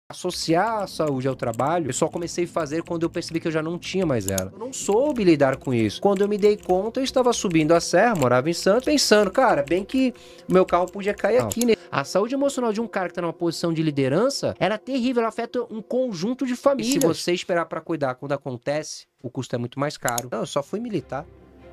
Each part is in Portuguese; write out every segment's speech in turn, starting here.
Associar a saúde ao trabalho, eu só comecei a fazer quando eu percebi que eu já não tinha mais ela. Eu não soube lidar com isso. Quando eu me dei conta, eu estava subindo a serra, morava em Santos, pensando, cara, bem que o meu carro podia cair aqui, né? A saúde emocional de um cara que tá numa posição de liderança, ela é terrível, ela afeta um conjunto de famílias. E se você esperar pra cuidar quando acontece, o custo é muito mais caro. Não, eu só fui militar.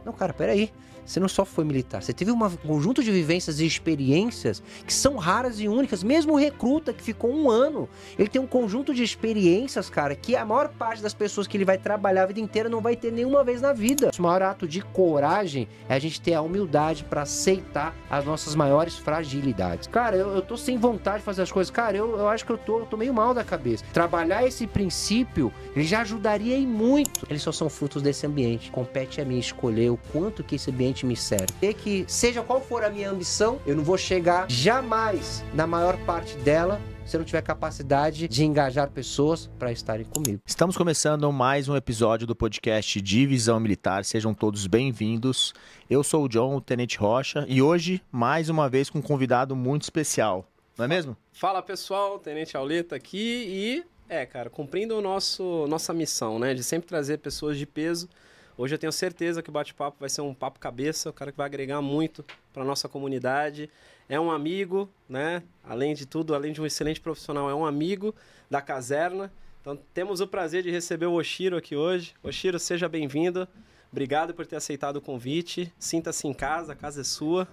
Não, cara, peraí. Você não só foi militar, você teve um conjunto de vivências e experiências que são raras e únicas. Mesmo o recruta que ficou 1 ano, ele tem um conjunto de experiências, cara, que a maior parte das pessoas que ele vai trabalhar a vida inteira não vai ter nenhuma vez na vida. O maior ato de coragem é a gente ter a humildade pra aceitar as nossas maiores fragilidades. Cara, eu tô sem vontade de fazer as coisas. Cara, eu acho que eu tô meio mal da cabeça. Trabalhar esse princípio, ele já ajudaria e muito. Eles só são frutos desse ambiente. Compete a mim escolher o quanto que esse ambiente me serve. E que seja qual for a minha ambição, eu não vou chegar jamais na maior parte dela se eu não tiver capacidade de engajar pessoas para estarem comigo. Estamos começando mais um episódio do podcast Divisão Militar. Sejam todos bem-vindos. Eu sou o John, o Tenente Rocha, e hoje, mais uma vez, com um convidado muito especial. Não é mesmo? Fala, pessoal. Tenente Auleta aqui e, cara, cumprindo nossa missão, né, de sempre trazer pessoas de peso. Hoje eu tenho certeza que o bate-papo vai ser um papo cabeça, o cara que vai agregar muito para nossa comunidade. É um amigo, né? Além de tudo, além de um excelente profissional, é um amigo da caserna. Então temos o prazer de receber o Oshiro aqui hoje. Oshiro, seja bem-vindo. Obrigado por ter aceitado o convite. Sinta-se em casa, a casa é sua.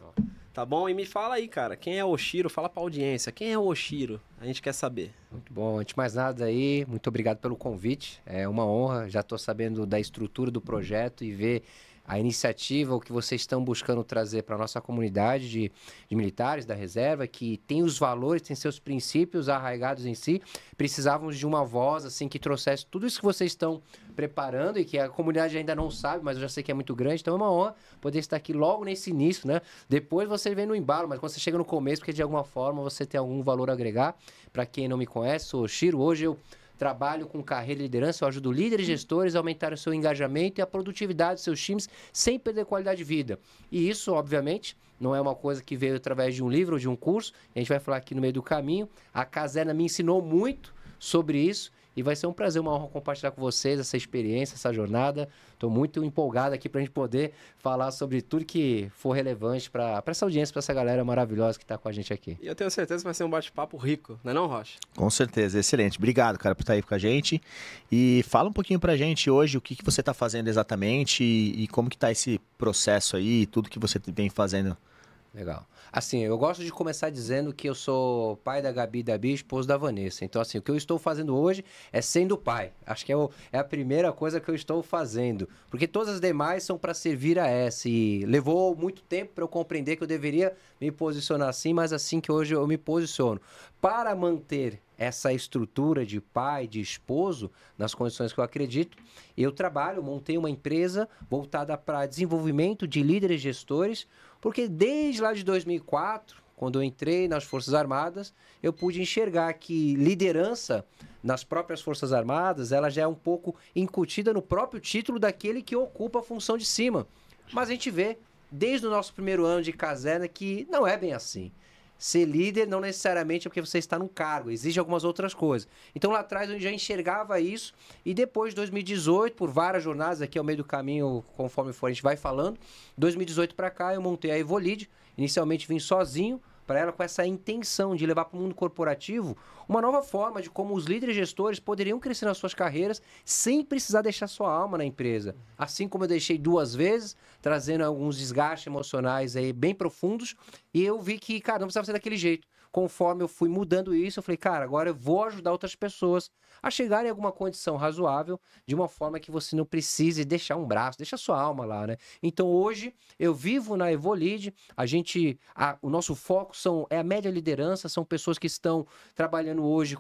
Tá bom? E me fala aí, cara, quem é o Oshiro? Fala pra audiência, quem é o Oshiro? A gente quer saber. Muito bom. Antes de mais nada aí, muito obrigado pelo convite. É uma honra, já estou sabendo da estrutura do projeto e ver a iniciativa, o que vocês estão buscando trazer para a nossa comunidade de militares da reserva, que tem os valores, tem seus princípios arraigados em si. Precisávamos de uma voz assim que trouxesse tudo isso que vocês estão preparando e que a comunidade ainda não sabe, mas eu já sei que é muito grande. Então é uma honra poder estar aqui logo nesse início, né? Depois você vem no embalo, mas quando você chega no começo, porque de alguma forma você tem algum valor a agregar. Para quem não me conhece, sou o Oshiro. Hoje eu trabalho com carreira e liderança, eu ajudo líderes e gestores a aumentar o seu engajamento e a produtividade dos seus times sem perder qualidade de vida. E isso, obviamente, não é uma coisa que veio através de um livro ou de um curso. A gente vai falar aqui no meio do caminho. A caserna me ensinou muito sobre isso e vai ser um prazer, uma honra compartilhar com vocês essa experiência, essa jornada. Estou muito empolgado aqui para a gente poder falar sobre tudo que for relevante para essa audiência, para essa galera maravilhosa que está com a gente aqui. E eu tenho certeza que vai ser um bate-papo rico, não é não, Rocha? Com certeza, excelente. Obrigado, cara, por estar aí com a gente. E fala um pouquinho pra gente hoje o que você está fazendo exatamente e como que tá esse processo aí, tudo que você vem fazendo. Legal. Assim, eu gosto de começar dizendo que eu sou pai da Gabi e da Bia, esposo da Vanessa. Então, assim, o que eu estou fazendo hoje é sendo pai. Acho que é a primeira coisa que eu estou fazendo. Porque todas as demais são para servir a essa. E levou muito tempo para eu compreender que eu deveria me posicionar assim, mas assim que hoje eu me posiciono. Para manter essa estrutura de pai, de esposo, nas condições que eu acredito, eu trabalho, montei uma empresa voltada para desenvolvimento de líderes gestores, porque desde lá de 2004, quando eu entrei nas Forças Armadas, eu pude enxergar que liderança nas próprias Forças Armadas, ela já é um pouco incutida no próprio título daquele que ocupa a função de cima. Mas a gente vê, desde o nosso primeiro ano de caserna, que não é bem assim. Ser líder não necessariamente é porque você está num cargo, exige algumas outras coisas. Então lá atrás eu já enxergava isso e depois de 2018, por várias jornadas, aqui ao meio do caminho, conforme for a gente vai falando, 2018 para cá eu montei a Evolide, inicialmente vim sozinho para ela com essa intenção de levar para o mundo corporativo uma nova forma de como os líderes gestores poderiam crescer nas suas carreiras sem precisar deixar sua alma na empresa. Assim como eu deixei 2 vezes, trazendo alguns desgastes emocionais aí bem profundos, e eu vi que, cara, não precisava ser daquele jeito. Conforme eu fui mudando isso, eu falei, cara, agora eu vou ajudar outras pessoas a chegarem a alguma condição razoável, de uma forma que você não precise deixar um braço, deixa sua alma lá, né? Então hoje eu vivo na Evolide, o nosso foco é a média liderança, são pessoas que estão trabalhando hoje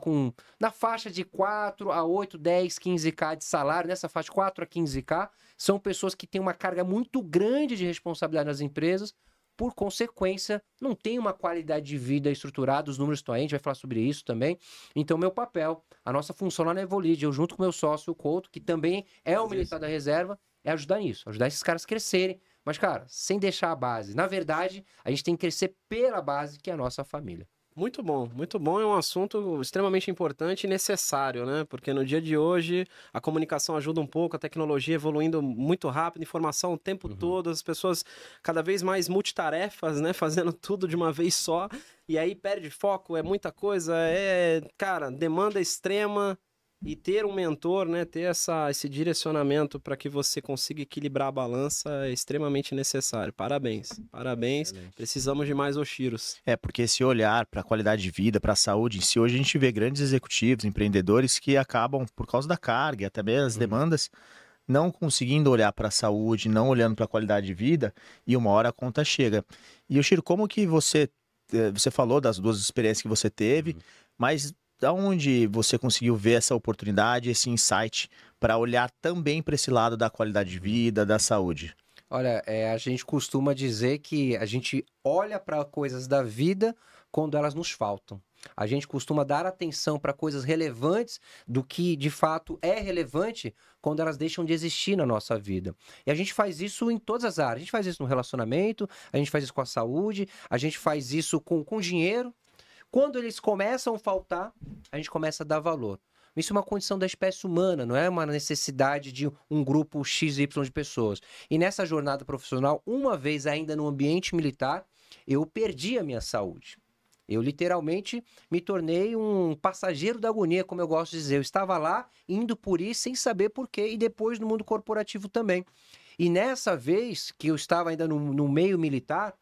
na faixa de 4 a 8, 10, 15k de salário, nessa faixa de 4 a 15k, são pessoas que têm uma carga muito grande de responsabilidade nas empresas. Por consequência, não tem uma qualidade de vida estruturada, os números estão aí, a gente vai falar sobre isso também. Então, meu papel, a nossa função lá na Evolide, eu junto com meu sócio, o Couto, que também é um militar da reserva, é ajudar nisso, ajudar esses caras a crescerem. Mas, cara, sem deixar a base. Na verdade, a gente tem que crescer pela base, que é a nossa família. Muito bom, muito bom. É um assunto extremamente importante e necessário, né? Porque no dia de hoje a comunicação ajuda um pouco, a tecnologia evoluindo muito rápido, informação o tempo todo, as pessoas cada vez mais multitarefas, né? Fazendo tudo de uma vez só. E aí perde foco, é muita coisa, cara, demanda extrema. E ter um mentor, né, ter esse direcionamento para que você consiga equilibrar a balança é extremamente necessário. Parabéns, parabéns. Excelente. Precisamos de mais Oshiros. Porque esse olhar para a qualidade de vida, para a saúde em si, hoje a gente vê grandes executivos, empreendedores que acabam, por causa da carga e até mesmo as demandas, não conseguindo olhar para a saúde, não olhando para a qualidade de vida, e uma hora a conta chega. E, Yoshiro, como que você falou das duas experiências que você teve, mas da onde você conseguiu ver essa oportunidade, esse insight para olhar também para esse lado da qualidade de vida, da saúde? Olha, a gente costuma dizer que a gente olha para coisas da vida quando elas nos faltam. A gente costuma dar atenção para coisas relevantes do que de fato é relevante quando elas deixam de existir na nossa vida. E a gente faz isso em todas as áreas. A gente faz isso no relacionamento, a gente faz isso com a saúde, a gente faz isso com dinheiro. Quando eles começam a faltar, a gente começa a dar valor. Isso é uma condição da espécie humana, não é uma necessidade de um grupo XY de pessoas. E nessa jornada profissional, uma vez ainda no ambiente militar, eu perdi a minha saúde. Eu literalmente me tornei um passageiro da agonia, como eu gosto de dizer. Eu estava lá, indo por ir, sem saber por quê, e depois no mundo corporativo também. E nessa vez que eu estava ainda no meio militar,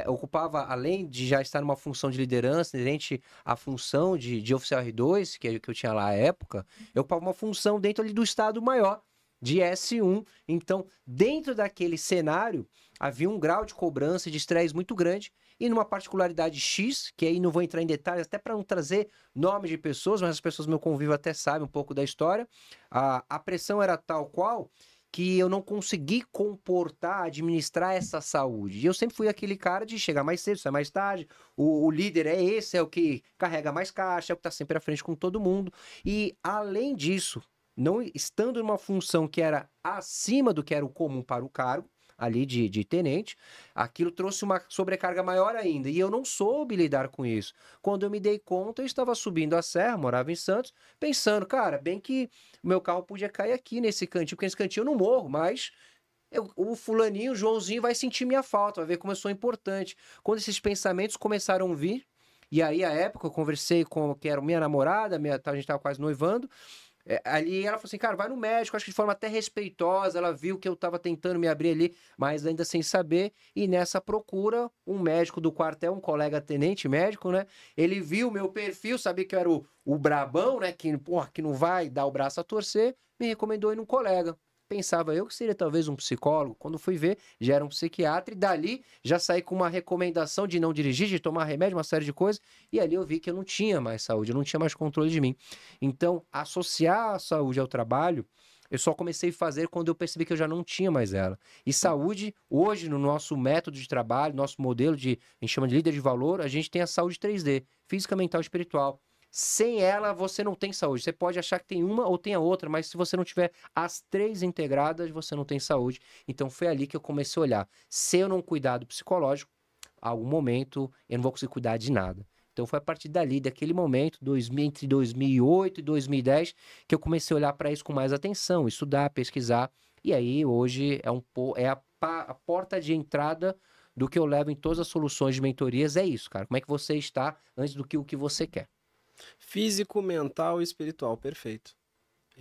ocupava, além de já estar numa função de liderança, inerente à função de oficial R2, que eu tinha lá à época, eu ocupava uma função dentro ali do Estado Maior, de S1. Então, dentro daquele cenário, havia um grau de cobrança e de estresse muito grande, e numa particularidade X, que aí não vou entrar em detalhes, até para não trazer nomes de pessoas, mas as pessoas do meu convívio até sabem um pouco da história, a pressão era tal qual que eu não consegui comportar, administrar essa saúde. E eu sempre fui aquele cara de chegar mais cedo, sair mais tarde, o líder é esse, é o que carrega mais caixa, é o que está sempre à frente com todo mundo. E, além disso, não estando numa função que era acima do que era o comum para o cargo, ali de tenente, aquilo trouxe uma sobrecarga maior ainda, e eu não soube lidar com isso. Quando eu me dei conta, eu estava subindo a serra, morava em Santos, pensando, cara, bem que o meu carro podia cair aqui nesse cantinho, porque nesse cantinho eu não morro, mas o fulaninho, o Joãozinho vai sentir minha falta, vai ver como eu sou importante. Quando esses pensamentos começaram a vir, e aí, à época, eu conversei com que era minha namorada, a gente estava quase noivando, ali ela falou assim, cara, vai no médico, acho que de forma até respeitosa, ela viu que eu tava tentando me abrir ali, mas ainda sem saber, e nessa procura, um médico do quartel, um colega tenente médico, né, ele viu meu perfil, sabia que eu era o brabão, né, que não vai dar o braço a torcer, me recomendou ir num colega. Pensava eu que seria talvez um psicólogo, quando fui ver, já era um psiquiatra, e dali já saí com uma recomendação de não dirigir, de tomar remédio, uma série de coisas, e ali eu vi que eu não tinha mais saúde, eu não tinha mais controle de mim. Então, associar a saúde ao trabalho, eu só comecei a fazer quando eu percebi que eu já não tinha mais ela. E saúde, hoje, no nosso método de trabalho, nosso modelo a gente chama de líder de valor, a gente tem a saúde 3D, física, mental e espiritual. Sem ela, você não tem saúde. Você pode achar que tem uma ou tem a outra, mas se você não tiver as três integradas, você não tem saúde. Então, foi ali que eu comecei a olhar. Se eu não cuidar do psicológico, a algum momento eu não vou conseguir cuidar de nada. Então, foi a partir dali, daquele momento, entre 2008 e 2010, que eu comecei a olhar para isso com mais atenção, estudar, pesquisar. E aí, hoje, é a porta de entrada do que eu levo em todas as soluções de mentorias. É isso, cara. Como é que você está antes do que o que você quer? Físico, mental e espiritual, perfeito.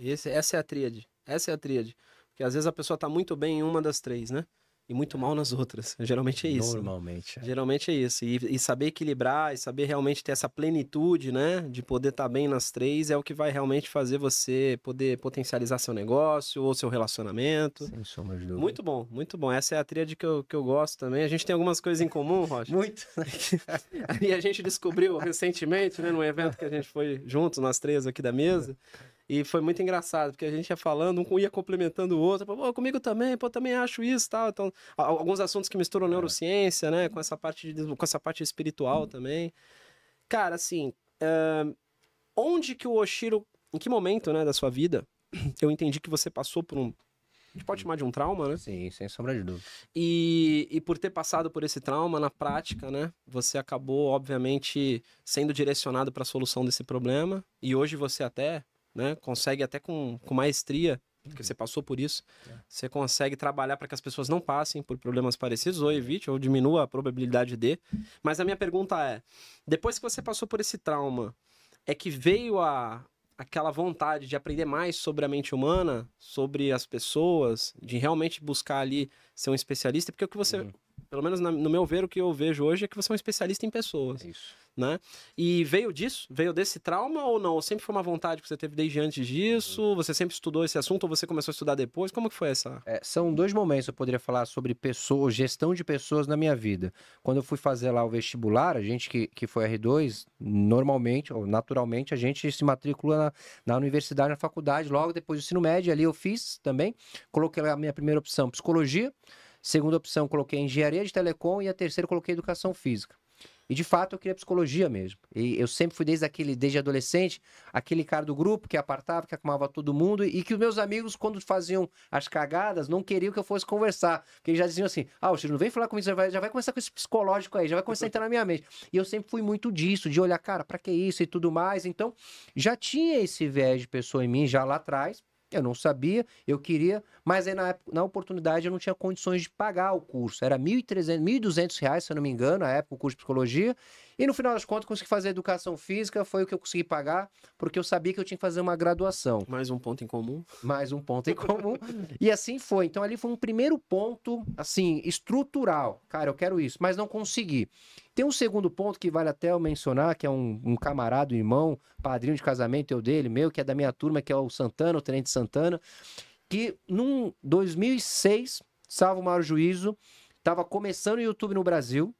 Essa é a tríade. Essa é a tríade. Porque às vezes a pessoa tá muito bem em uma das três, né? E muito mal nas outras. Geralmente é isso. Normalmente. Geralmente é isso. E saber equilibrar, e saber realmente ter essa plenitude, né? De poder estar bem nas três é o que vai realmente fazer você poder potencializar seu negócio ou seu relacionamento. Sem sombra de dúvida. Muito bom, muito bom. Essa é a tríade que eu gosto também. A gente tem algumas coisas em comum, Rocha. Muito. E a gente descobriu recentemente, né? Num evento que a gente foi juntos, nós três aqui da mesa. E foi muito engraçado, porque a gente ia falando, um ia complementando o outro, pô, comigo também, pô, também acho isso, tal. Então, alguns assuntos que misturam neurociência, né, com essa parte espiritual também. Cara, assim, onde que o Oshiro, em que momento, né, da sua vida, eu entendi que você passou por gente pode chamar de um trauma, né? Sim, sem sombra de dúvida. E por ter passado por esse trauma, na prática, né? Você acabou, obviamente, sendo direcionado para a solução desse problema. E hoje você até, né, consegue até com maestria, porque você passou por isso, você consegue trabalhar para que as pessoas não passem por problemas parecidos, ou evite, ou diminua a probabilidade de. Mas a minha pergunta é, depois que você passou por esse trauma, é que veio aquela vontade de aprender mais sobre a mente humana, sobre as pessoas, de realmente buscar ali ser um especialista, porque o que você, pelo menos no meu ver, o que eu vejo hoje é que você é um especialista em pessoas, Isso. né? E veio disso? Veio desse trauma ou não? Ou sempre foi uma vontade que você teve desde antes disso? Você sempre estudou esse assunto ou você começou a estudar depois? Como que foi essa? São 2 momentos, eu poderia falar sobre pessoas, gestão de pessoas na minha vida. Quando eu fui fazer lá o vestibular, a gente que foi R2, normalmente, ou naturalmente, a gente se matricula na universidade, na faculdade, logo depois do ensino médio, ali eu fiz também, coloquei lá a minha primeira opção, psicologia, segunda opção coloquei engenharia de telecom e a terceira coloquei educação física. E de fato eu queria psicologia mesmo. E eu sempre fui desde adolescente, aquele cara do grupo que apartava, que acalmava todo mundo e que os meus amigos, quando faziam as cagadas, não queriam que eu fosse conversar. Porque eles já diziam assim, o Chico, não vem falar comigo, já vai começar com esse psicológico aí, já vai começar a entrar na minha mente. E eu sempre fui muito disso, de olhar, cara, pra que isso e tudo mais. Então, já tinha esse viés de pessoa em mim já lá atrás. Eu não sabia, eu queria, mas aí na oportunidade eu não tinha condições de pagar o curso. Era R$ 1.300, R$ 1.200, se eu não me engano, na época, o curso de psicologia. E no final das contas, eu consegui fazer educação física, foi o que eu consegui pagar, porque eu sabia que eu tinha que fazer uma graduação. Mais um ponto em comum. Mais um ponto em comum. E assim foi. Então ali foi um primeiro ponto, assim, estrutural. Cara, eu quero isso, mas não consegui. Tem um segundo ponto que vale até eu mencionar, que é um camarada, um irmão, padrinho de casamento dele, meu, que é da minha turma, que é o Santana, o Tenente Santana, que num 2006, salvo o maior juízo, tava começando o YouTube no Brasil.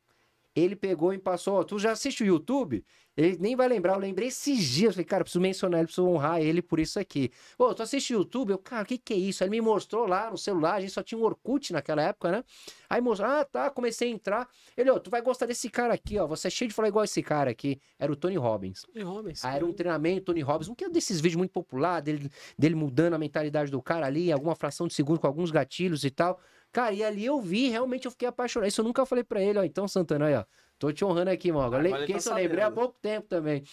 Ele pegou e passou, tu já assiste o YouTube? Ele nem vai lembrar, eu lembrei esses dias, falei, cara, preciso mencionar ele, preciso honrar ele por isso aqui. Tu assiste o YouTube? Eu, cara, o que é isso? Ele me mostrou lá no celular, a gente só tinha um Orkut naquela época, né? Aí mostrou, tá, comecei a entrar. Ele, tu vai gostar desse cara aqui, você é cheio de falar igual esse cara aqui. Era o Tony Robbins. Tony Robbins. Aí era um treinamento, Tony Robbins, um que é desses vídeos muito popular, dele mudando a mentalidade do cara ali, alguma fração de segundo com alguns gatilhos e tal. Cara, e ali eu vi, realmente eu fiquei apaixonado. Isso eu nunca falei pra ele, então, Santana, aí, tô te honrando aqui, mano. Porque isso eu lembrei há pouco tempo também.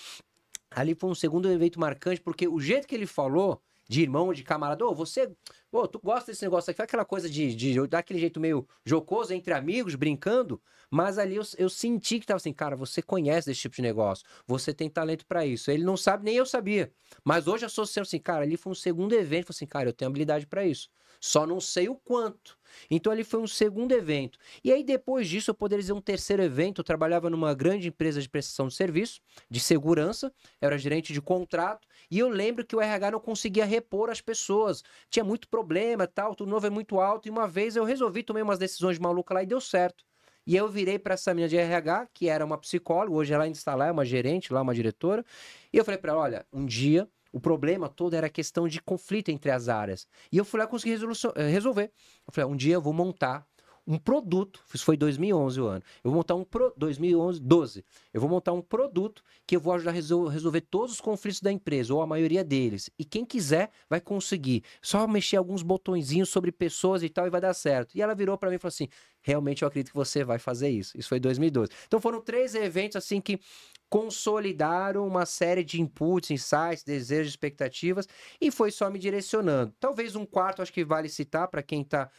Ali foi um segundo evento marcante, porque o jeito que ele falou, de irmão, de camarada, tu gosta desse negócio aqui, foi aquela coisa de dar aquele jeito meio jocoso entre amigos, brincando, mas ali eu senti que tava assim, cara, você conhece desse tipo de negócio, você tem talento pra isso. Ele não sabe, nem eu sabia. Mas hoje eu sou assim, cara, ali foi um segundo evento, assim, cara, eu tenho habilidade pra isso. Só não sei o quanto. Então ali foi um segundo evento. E aí depois disso eu poderia dizer um terceiro evento. Eu trabalhava numa grande empresa de prestação de serviço, de segurança, eu era gerente de contrato, e eu lembro que o RH não conseguia repor as pessoas. Tinha muito problema, tal, tudo novo é muito alto, e uma vez eu resolvi, tomei umas decisões malucas lá e deu certo. E aí eu virei para essa menina de RH, que era uma psicóloga, hoje ela ainda está lá, é uma gerente lá, uma diretora, e eu falei para ela, olha, um dia o problema todo era a questão de conflito entre as áreas. E eu fui lá e consegui resolver. Eu falei, um dia eu vou montar um produto, isso foi 2011 o ano, eu vou montar 12, eu vou montar um produto que eu vou ajudar a resolver todos os conflitos da empresa, ou a maioria deles. E quem quiser vai conseguir. Só mexer alguns botõezinhos sobre pessoas e tal e vai dar certo. E ela virou para mim e falou assim, realmente eu acredito que você vai fazer isso. Isso foi 2012. Então foram 3 eventos assim que consolidaram uma série de inputs, insights, desejos, expectativas e foi só me direcionando. Talvez um quarto, acho que vale citar para quem está,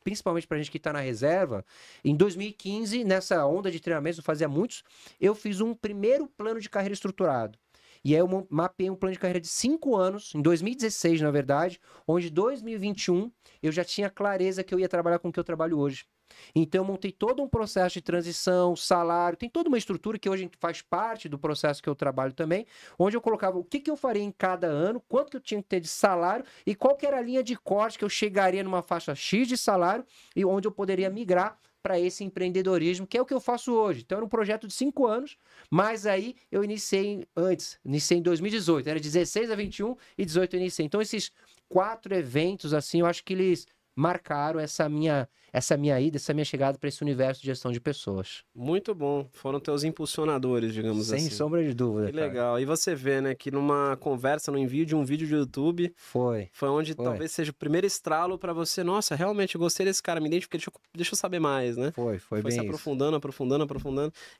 principalmente para a gente que está na reserva. Em 2015, nessa onda de treinamentos, eu fazia muitos, eu fiz um primeiro plano de carreira estruturado. E aí eu mapeei um plano de carreira de 5 anos, em 2016, na verdade, onde em 2021 eu já tinha clareza que eu ia trabalhar com o que eu trabalho hoje. Então eu montei todo um processo de transição, salário, tem toda uma estrutura que hoje faz parte do processo que eu trabalho também, onde eu colocava o que eu faria em cada ano, quanto que eu tinha que ter de salário e qual que era a linha de corte que eu chegaria numa faixa X de salário e onde eu poderia migrar para esse empreendedorismo, que é o que eu faço hoje. Então era um projeto de 5 anos, mas aí eu iniciei em 2018, era 16 a 21 e 18 eu iniciei. Então esses 4 eventos, assim, eu acho que eles marcaram essa minha ida, essa minha chegada para esse universo de gestão de pessoas. Muito bom. Foram teus impulsionadores, digamos Sem assim. sombra de dúvida. Que cara. legal. E você vê, né, que numa conversa, no envio de um vídeo de YouTube, Foi. onde talvez seja o primeiro estralo pra você. Nossa, realmente eu gostei desse cara, me identifiquei, deixa eu saber mais, né? Foi Foi bem se isso. aprofundando.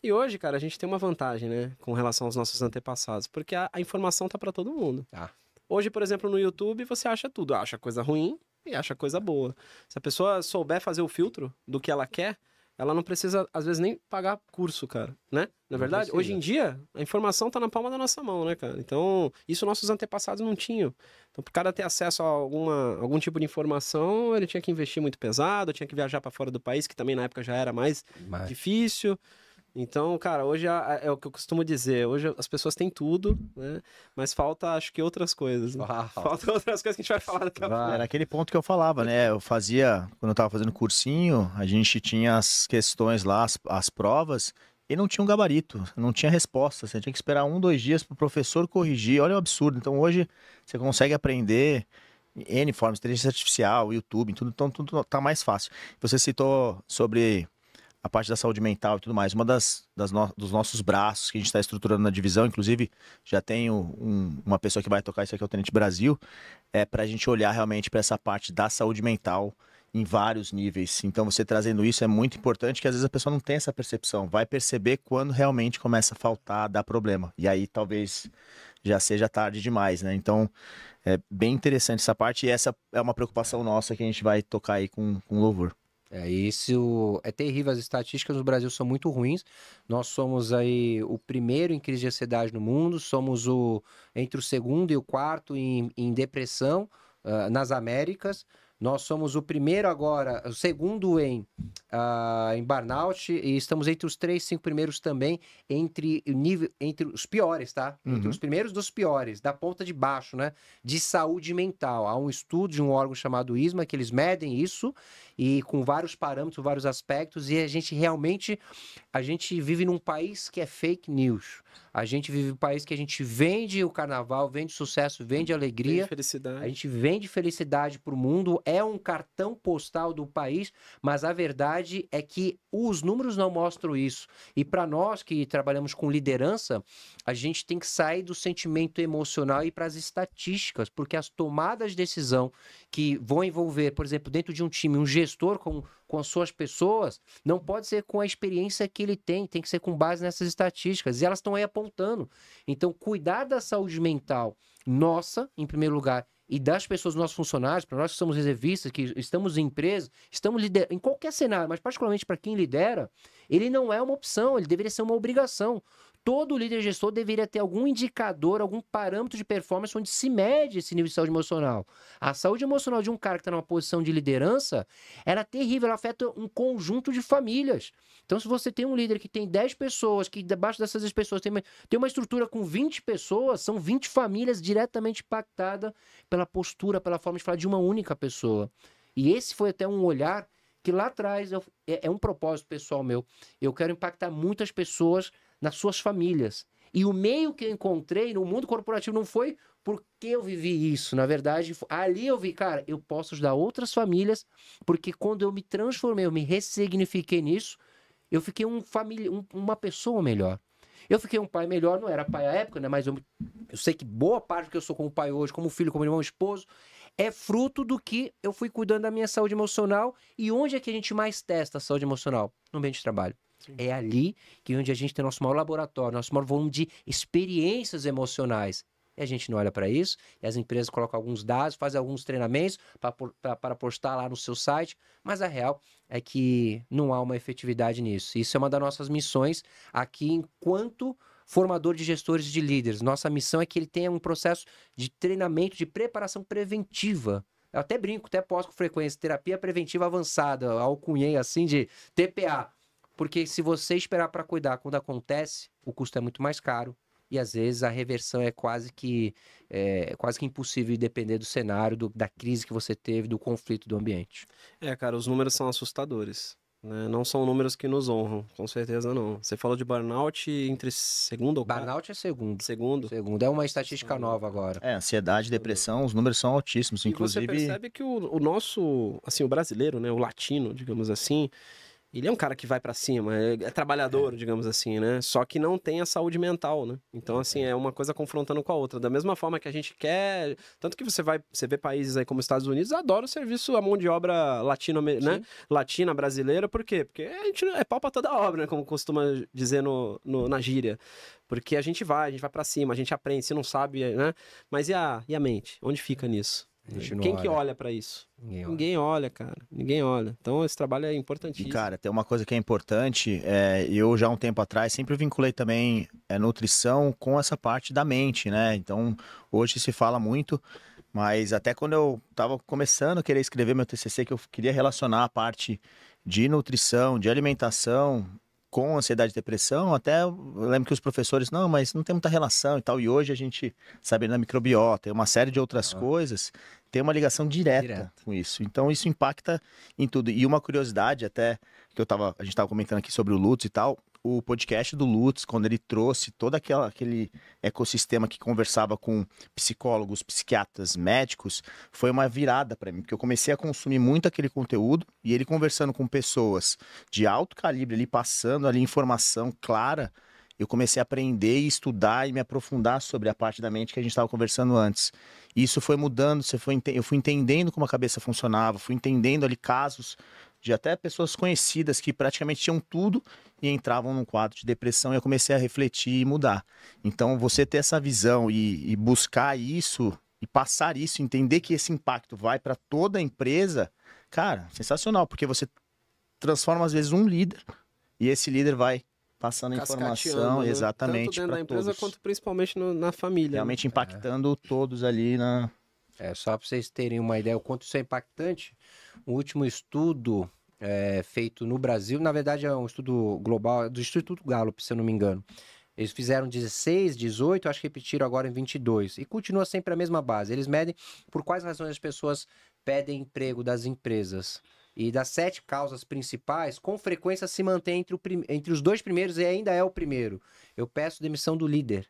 E hoje, cara, a gente tem uma vantagem, né, com relação aos nossos antepassados, porque a informação tá pra todo mundo. Tá. Hoje, por exemplo, no YouTube, você acha tudo. Acha coisa ruim e acha coisa boa. Se a pessoa souber fazer o filtro do que ela quer, ela não precisa, às vezes, nem pagar curso, cara, né? Na verdade, precisa. hoje em dia, a informação tá na palma da nossa mão, né, cara? Então, isso nossos antepassados não tinham. Então, pro cara ter acesso a algum tipo de informação, ele tinha que investir muito pesado, tinha que viajar para fora do país, que também na época já era mais difícil. Então, cara, hoje é o que eu costumo dizer. Hoje as pessoas têm tudo, né? Mas falta, acho que, outras coisas. Né? Falta outras coisas que a gente vai falar daqui a pouco. Era aquele ponto que eu falava, né? Eu fazia, quando eu tava fazendo cursinho, a gente tinha as questões lá, as provas, e não tinha um gabarito, não tinha resposta. Você tinha que esperar 1, 2 dias pro professor corrigir. Olha o absurdo. Então hoje você consegue aprender N formas, inteligência artificial, YouTube, tudo, então tudo tá mais fácil. Você citou sobre a parte da saúde mental e tudo mais. Uma dos nossos braços que a gente está estruturando na divisão, inclusive já tenho uma pessoa que vai tocar isso aqui, é o Tenente Brasil, é para a gente olhar realmente para essa parte da saúde mental em vários níveis. Então você trazendo isso é muito importante, que às vezes a pessoa não tem essa percepção, vai perceber quando realmente começa a faltar, dar problema. E aí talvez já seja tarde demais, né? Então é bem interessante essa parte e essa é uma preocupação nossa que a gente vai tocar aí com louvor. Isso é terrível, as estatísticas no Brasil são muito ruins. Nós somos aí o primeiro em crise de ansiedade no mundo, somos entre o segundo e o quarto em depressão nas Américas. Nós somos o primeiro agora, o segundo em burnout, e estamos entre os 3, 5 primeiros também entre os piores, tá? Entre os primeiros dos piores, da ponta de baixo, né? De saúde mental. Há um estudo de um órgão chamado ISMA, que eles medem isso, e com vários parâmetros, vários aspectos, e a gente vive num país que é fake news. A gente vive num país que a gente vende o carnaval, vende sucesso, vende alegria. Vende felicidade. A gente vende felicidade pro mundo, é um cartão postal do país, mas a verdade é que os números não mostram isso. E para nós que trabalhamos com liderança, a gente tem que sair do sentimento emocional e ir para as estatísticas, porque as tomadas de decisão que vão envolver, por exemplo, dentro de um time, um gestor com as suas pessoas, não pode ser com a experiência que ele tem que ser com base nessas estatísticas. E elas estão aí apontando. Então, cuidar da saúde mental nossa, em primeiro lugar, e das pessoas, nossos funcionários, para nós que somos reservistas, que estamos em empresa, estamos liderando, em qualquer cenário, mas particularmente para quem lidera, ele não é uma opção, ele deveria ser uma obrigação. Todo líder gestor deveria ter algum indicador, algum parâmetro de performance onde se mede esse nível de saúde emocional. A saúde emocional de um cara que está numa posição de liderança, ela é terrível, ela afeta um conjunto de famílias. Então, se você tem um líder que tem 10 pessoas, que debaixo dessas 10 pessoas tem uma estrutura com 20 pessoas, são 20 famílias diretamente impactadas pela postura, pela forma de falar de uma única pessoa. E esse foi até um olhar que lá atrás é um propósito pessoal meu. Eu quero impactar muitas pessoas nas suas famílias. E o meio que eu encontrei no mundo corporativo não foi porque eu vivi isso. Na verdade, ali eu vi, cara, eu posso ajudar outras famílias, porque quando eu me transformei, eu me ressignifiquei nisso, eu fiquei uma pessoa melhor. Eu fiquei um pai melhor, não era pai à época, né? Mas eu sei que boa parte do que eu sou como pai hoje, como filho, como irmão, esposo, é fruto do que eu fui cuidando da minha saúde emocional. E onde é que a gente mais testa a saúde emocional? No ambiente de trabalho. Sim. É ali que onde a gente tem nosso maior laboratório, nosso maior volume de experiências emocionais. E a gente não olha para isso, e as empresas colocam alguns dados, fazem alguns treinamentos para postar lá no seu site, mas a real é que não há uma efetividade nisso. Isso é uma das nossas missões aqui enquanto formador de gestores de líderes. Nossa missão é que ele tenha um processo de treinamento, de preparação preventiva. Eu até brinco, até posto com frequência, terapia preventiva avançada, alcunhei assim de TPA. Porque se você esperar para cuidar quando acontece, o custo é muito mais caro. E às vezes a reversão é quase que impossível, depender do cenário, da crise que você teve, do conflito do ambiente. Cara, os números são assustadores. né? Não são números que nos honram, com certeza não. Você falou de burnout entre segundo ou Burnout é segundo. segundo. Segundo. É uma estatística nova agora. Ansiedade, depressão, os números são altíssimos. E Inclusive, você percebe que o nosso, assim, o brasileiro, né, o latino, digamos assim, ele é um cara que vai pra cima, é trabalhador, digamos assim, né? Só que não tem a saúde mental, né? Então, assim, é uma coisa confrontando com a outra. Da mesma forma que a gente quer... Tanto que você vê países aí como os Estados Unidos, adoram o serviço, a mão de obra né? Latina, brasileira. Por quê? Porque a gente é pau pra toda obra, né? Como costuma dizer na gíria. Porque a gente vai pra cima, a gente aprende, se não sabe, né? Mas e a mente? Onde fica nisso? Quem que olha pra isso? Ninguém olha, cara. Ninguém olha. Então esse trabalho é e importantíssimo. cara, tem uma coisa que é importante, eu já há um tempo atrás sempre vinculei também nutrição com essa parte da mente, né? Então hoje se fala muito, mas até quando eu estava começando a querer escrever meu TCC, que eu queria relacionar a parte de nutrição, de alimentação com ansiedade e depressão, até eu lembro que os professores, não, mas não tem muita relação e tal, e hoje a gente, sabendo da microbiota e uma série de outras coisas, tem uma ligação direta com isso. Então isso impacta em tudo. E uma curiosidade até, que a gente estava comentando aqui sobre o Lutz e tal, o podcast do Lutz, quando ele trouxe todo aquele ecossistema que conversava com psicólogos, psiquiatras, médicos, foi uma virada para mim, porque eu comecei a consumir muito aquele conteúdo e ele conversando com pessoas de alto calibre, ali passando ali informação clara, eu comecei a aprender e estudar e me aprofundar sobre a parte da mente que a gente estava conversando antes. E isso foi mudando, eu fui entendendo como a cabeça funcionava, fui entendendo ali casos de até pessoas conhecidas que praticamente tinham tudo e entravam num quadro de depressão, e eu comecei a refletir e mudar. Então, você ter essa visão e buscar isso, e passar isso, entender que esse impacto vai para toda a empresa, cara, sensacional, porque você transforma, às vezes, um líder, e esse líder vai passando informação, né? Exatamente, tanto dentro da empresa todos. quanto principalmente na família. Realmente impactando todos ali na... Só para vocês terem uma ideia o quanto isso é impactante, o último estudo feito no Brasil, na verdade é um estudo global do Instituto Gallup, se eu não me engano. Eles fizeram 16, 18, acho que repetiram agora em 22. E continua sempre a mesma base. Eles medem por quais razões as pessoas pedem emprego das empresas. E das 7 causas principais, com frequência se mantém entre os 2 primeiros e ainda é o primeiro. Eu peço demissão do líder.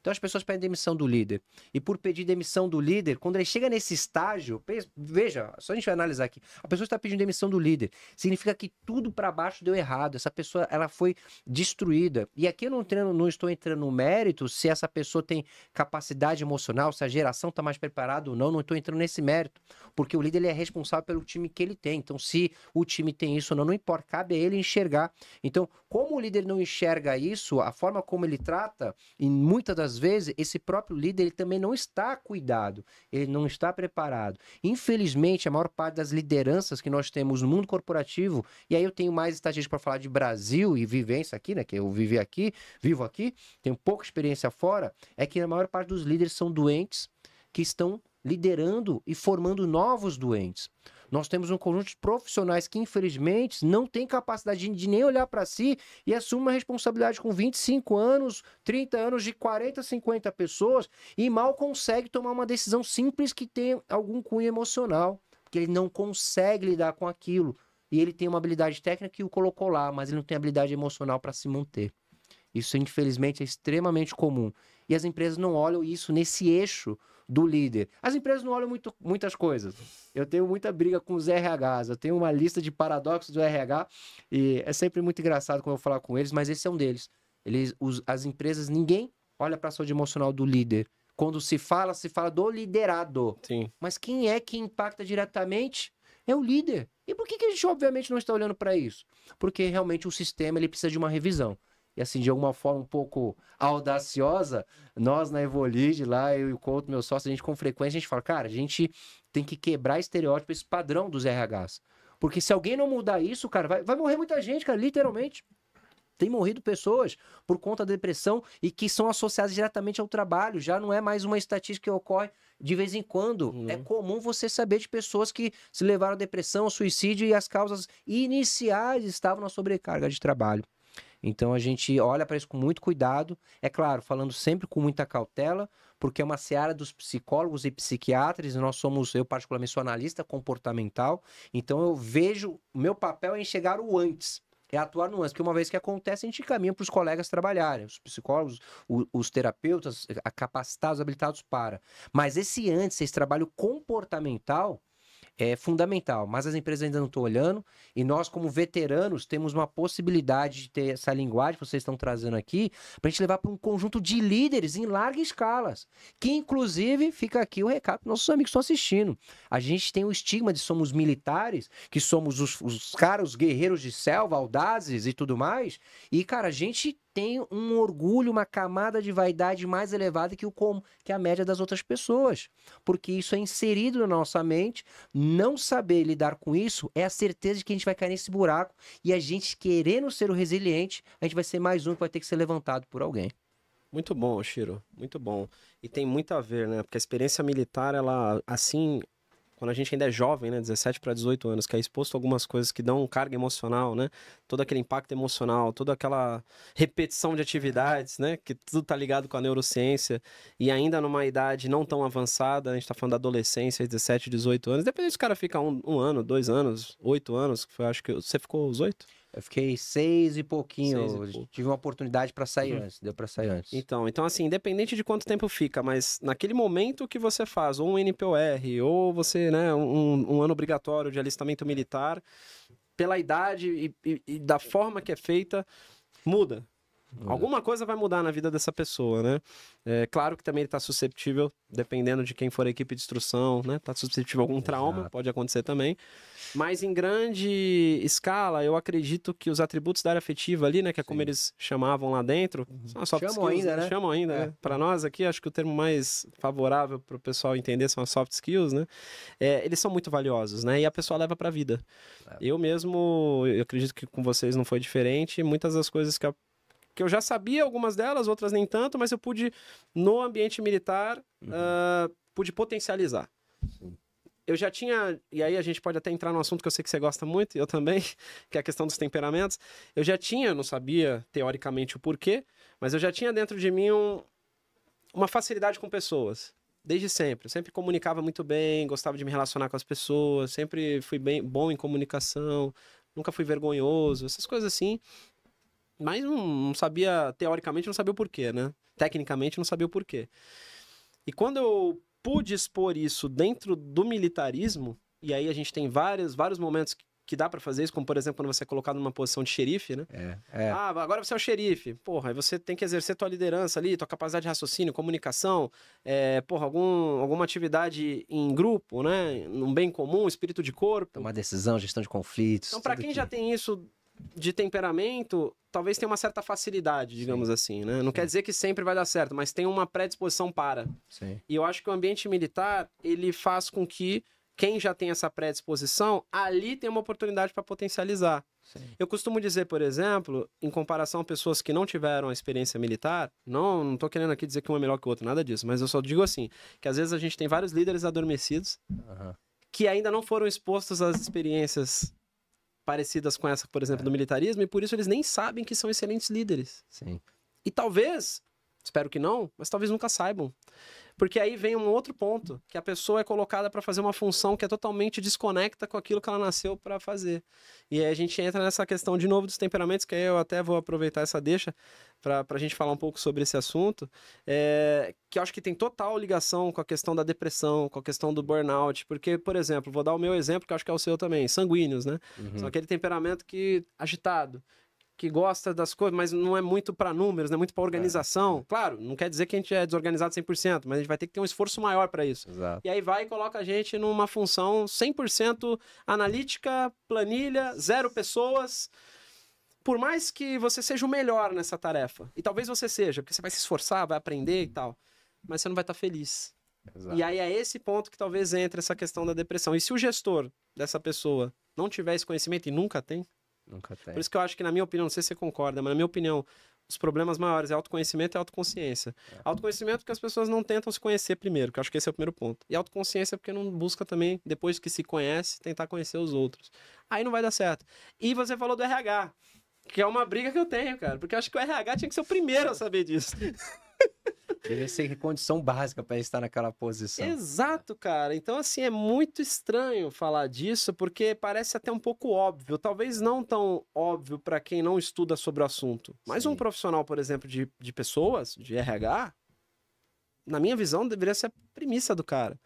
Então as pessoas pedem demissão do líder. E por pedir demissão do líder, quando ele chega nesse estágio, veja, só a gente vai analisar aqui. A pessoa está pedindo demissão do líder. Significa que tudo para baixo deu errado. Essa pessoa, ela foi destruída. E aqui eu não estou entrando no mérito se essa pessoa tem capacidade emocional, se a geração está mais preparada ou não. Não estou entrando nesse mérito. Porque o líder ele é responsável pelo time que ele tem. Então se o time tem isso ou não importa. Cabe a ele enxergar. Então, como o líder não enxerga isso, a forma como ele trata, e muitas das vezes, esse próprio líder ele também não está cuidado, ele não está preparado. Infelizmente, a maior parte das lideranças que nós temos no mundo corporativo, e aí eu tenho mais estatística para falar de Brasil e vivência aqui, né, que eu vivo aqui, tenho pouca experiência fora, é que a maior parte dos líderes são doentes que estão liderando e formando novos doentes. Nós temos um conjunto de profissionais que, infelizmente, não têm capacidade de nem olhar para si e assumem uma responsabilidade com 25 anos, 30 anos, de 40, 50 pessoas e mal consegue tomar uma decisão simples que tem algum cunho emocional, porque ele não consegue lidar com aquilo. E ele tem uma habilidade técnica que o colocou lá, mas ele não tem habilidade emocional para se manter. Isso, infelizmente, é extremamente comum. E as empresas não olham isso nesse eixo do líder. As empresas não olham muitas coisas. Eu tenho muita briga com os RHs, eu tenho uma lista de paradoxos do RH e é sempre muito engraçado quando eu falar com eles, mas esse é um deles. As empresas, ninguém olha para a saúde emocional do líder. Quando se fala do liderado. Sim. Mas quem é que impacta diretamente? É o líder. E por que a gente, obviamente, não está olhando para isso? Porque realmente o sistema ele precisa de uma revisão. E assim, de alguma forma um pouco audaciosa, nós na Evolide, lá, eu e o Couto, meu sócio, a gente com frequência, a gente fala, cara, a gente tem que quebrar estereótipo, esse padrão dos RHs. Porque se alguém não mudar isso, cara, vai morrer muita gente, cara, literalmente. Tem morrido pessoas por conta da depressão e que são associadas diretamente ao trabalho. Já não é mais uma estatística que ocorre de vez em quando. É comum você saber de pessoas que se levaram à depressão, ao suicídio e as causas iniciais estavam na sobrecarga de trabalho. Então a gente olha para isso com muito cuidado, é claro, falando sempre com muita cautela, porque é uma seara dos psicólogos e psiquiatras, e eu particularmente sou analista comportamental, então eu vejo, o meu papel é enxergar o antes, é atuar no antes, porque uma vez que acontece, a gente caminha para os colegas trabalharem, os psicólogos, os terapeutas, capacitados, habilitados para. Mas esse antes, esse trabalho comportamental, é fundamental, mas as empresas ainda não estão olhando, e nós, como veteranos, temos uma possibilidade de ter essa linguagem que vocês estão trazendo aqui, para a gente levar para um conjunto de líderes em larga escala, que inclusive, fica aqui o recado para nossos amigos que estão assistindo. A gente tem o estigma de somos militares, que somos os caras, os guerreiros de selva, audazes e tudo mais, e cara, a gente tem um orgulho, uma camada de vaidade mais elevada que a média das outras pessoas. Porque isso é inserido na nossa mente. Não saber lidar com isso é a certeza de que a gente vai cair nesse buraco. E a gente, querendo ser o resiliente, a gente vai ser mais um que vai ter que ser levantado por alguém. Muito bom, Chiro. Muito bom. E tem muito a ver, né? Porque a experiência militar, ela, assim, quando a gente ainda é jovem, né, 17 para 18 anos, que é exposto a algumas coisas que dão carga emocional, né, todo aquele impacto emocional, toda aquela repetição de atividades, né, que tudo tá ligado com a neurociência, e ainda numa idade não tão avançada, a gente tá falando da adolescência, 17, 18 anos, depende se o cara fica um ano, 2 anos, 8 anos, acho que você ficou os 8? Eu fiquei 6 e pouquinho, tive uma oportunidade para sair antes, deu para sair antes. Então assim, independente de quanto tempo fica, mas naquele momento que você faz, ou um NPOR, ou você, né, um ano obrigatório de alistamento militar, pela idade e da forma que é feita, muda. Alguma coisa vai mudar na vida dessa pessoa, né? É claro que também ele está susceptível, dependendo de quem for a equipe de instrução, né? Está susceptível a algum trauma, pode acontecer também. Mas em grande escala, eu acredito que os atributos da área afetiva ali, né? Que é como eles chamavam lá dentro. São soft Chamam skills, ainda, né? Chamam ainda, né? Para nós aqui, acho que o termo mais favorável para o pessoal entender são as soft skills, né? Eles são muito valiosos, né? E a pessoa leva para a vida. Eu mesmo, eu acredito que com vocês não foi diferente. Muitas das coisas que eu já sabia, algumas delas, outras nem tanto, mas eu pude, no ambiente militar, pude potencializar. Sim. Eu já tinha, e aí a gente pode até entrar num assunto que eu sei que você gosta muito, e eu também, que é a questão dos temperamentos. Eu não sabia teoricamente o porquê, mas eu já tinha dentro de mim uma facilidade com pessoas. Desde sempre. Eu sempre comunicava muito bem, gostava de me relacionar com as pessoas, sempre fui bom em comunicação, nunca fui vergonhoso, essas coisas assim. Mas não sabia, teoricamente, não sabia o porquê, né? Tecnicamente, não sabia o porquê. E quando eu pude expor isso dentro do militarismo, e aí a gente tem vários momentos que dá pra fazer isso, como, por exemplo, quando você é colocado numa posição de xerife, né? Ah, agora você é o xerife. Porra, aí você tem que exercer tua liderança ali, tua capacidade de raciocínio, comunicação, alguma atividade em grupo, né? Num bem comum, espírito de corpo. Tomar decisão, gestão de conflitos. Então, pra quem já tem isso de temperamento, talvez tenha uma certa facilidade, digamos assim, né? Não quer dizer que sempre vai dar certo, mas tem uma predisposição para. Sim. E eu acho que o ambiente militar, ele faz com que quem já tem essa predisposição, ali tem uma oportunidade para potencializar. Sim. Eu costumo dizer, por exemplo, em comparação a pessoas que não tiveram a experiência militar, não tô querendo aqui dizer que um é melhor que o outro, nada disso, mas eu só digo assim, que às vezes a gente tem vários líderes adormecidos que ainda não foram expostos às experiências parecidas com essa, por exemplo, do militarismo, e por isso eles nem sabem que são excelentes líderes. Sim. E talvez, espero que não, mas talvez nunca saibam. Porque aí vem um outro ponto, que a pessoa é colocada para fazer uma função que é totalmente desconecta com aquilo que ela nasceu para fazer. E aí a gente entra nessa questão de novo dos temperamentos, que aí eu até vou aproveitar essa deixa para a gente falar um pouco sobre esse assunto, que eu acho que tem total ligação com a questão da depressão, com a questão do burnout, porque, por exemplo, vou dar o meu exemplo, que eu acho que é o seu também, sanguíneos, né? São aquele temperamento agitado, que gosta das coisas, mas não é muito para números, não é muito para organização. Claro, não quer dizer que a gente é desorganizado 100%, mas a gente vai ter que ter um esforço maior para isso. Exato. E aí vai e coloca a gente numa função 100% analítica, planilha, 0 pessoas. Por mais que você seja o melhor nessa tarefa, e talvez você seja, porque você vai se esforçar, vai aprender e tal, mas você não vai estar feliz. Exato. E aí é esse ponto que talvez entre essa questão da depressão. E se o gestor dessa pessoa não tiver esse conhecimento, e nunca tem, por isso que eu acho que, na minha opinião, não sei se você concorda, mas na minha opinião, os problemas maiores é autoconhecimento e autoconsciência. Autoconhecimento porque as pessoas não tentam se conhecer primeiro, que eu acho que esse é o primeiro ponto. E autoconsciência porque não busca também, depois que se conhece, tentar conhecer os outros. Aí não vai dar certo. E você falou do RH, que é uma briga que eu tenho, cara, porque eu acho que o RH tinha que ser o primeiro a saber disso. Deve ser condição básica para estar naquela posição. Exato, cara. Então, assim, é muito estranho falar disso, porque parece até um pouco óbvio. Talvez não tão óbvio para quem não estuda sobre o assunto. Mas Sim. um profissional, por exemplo, de pessoas, de RH, na minha visão, deveria ser a premissa do cara.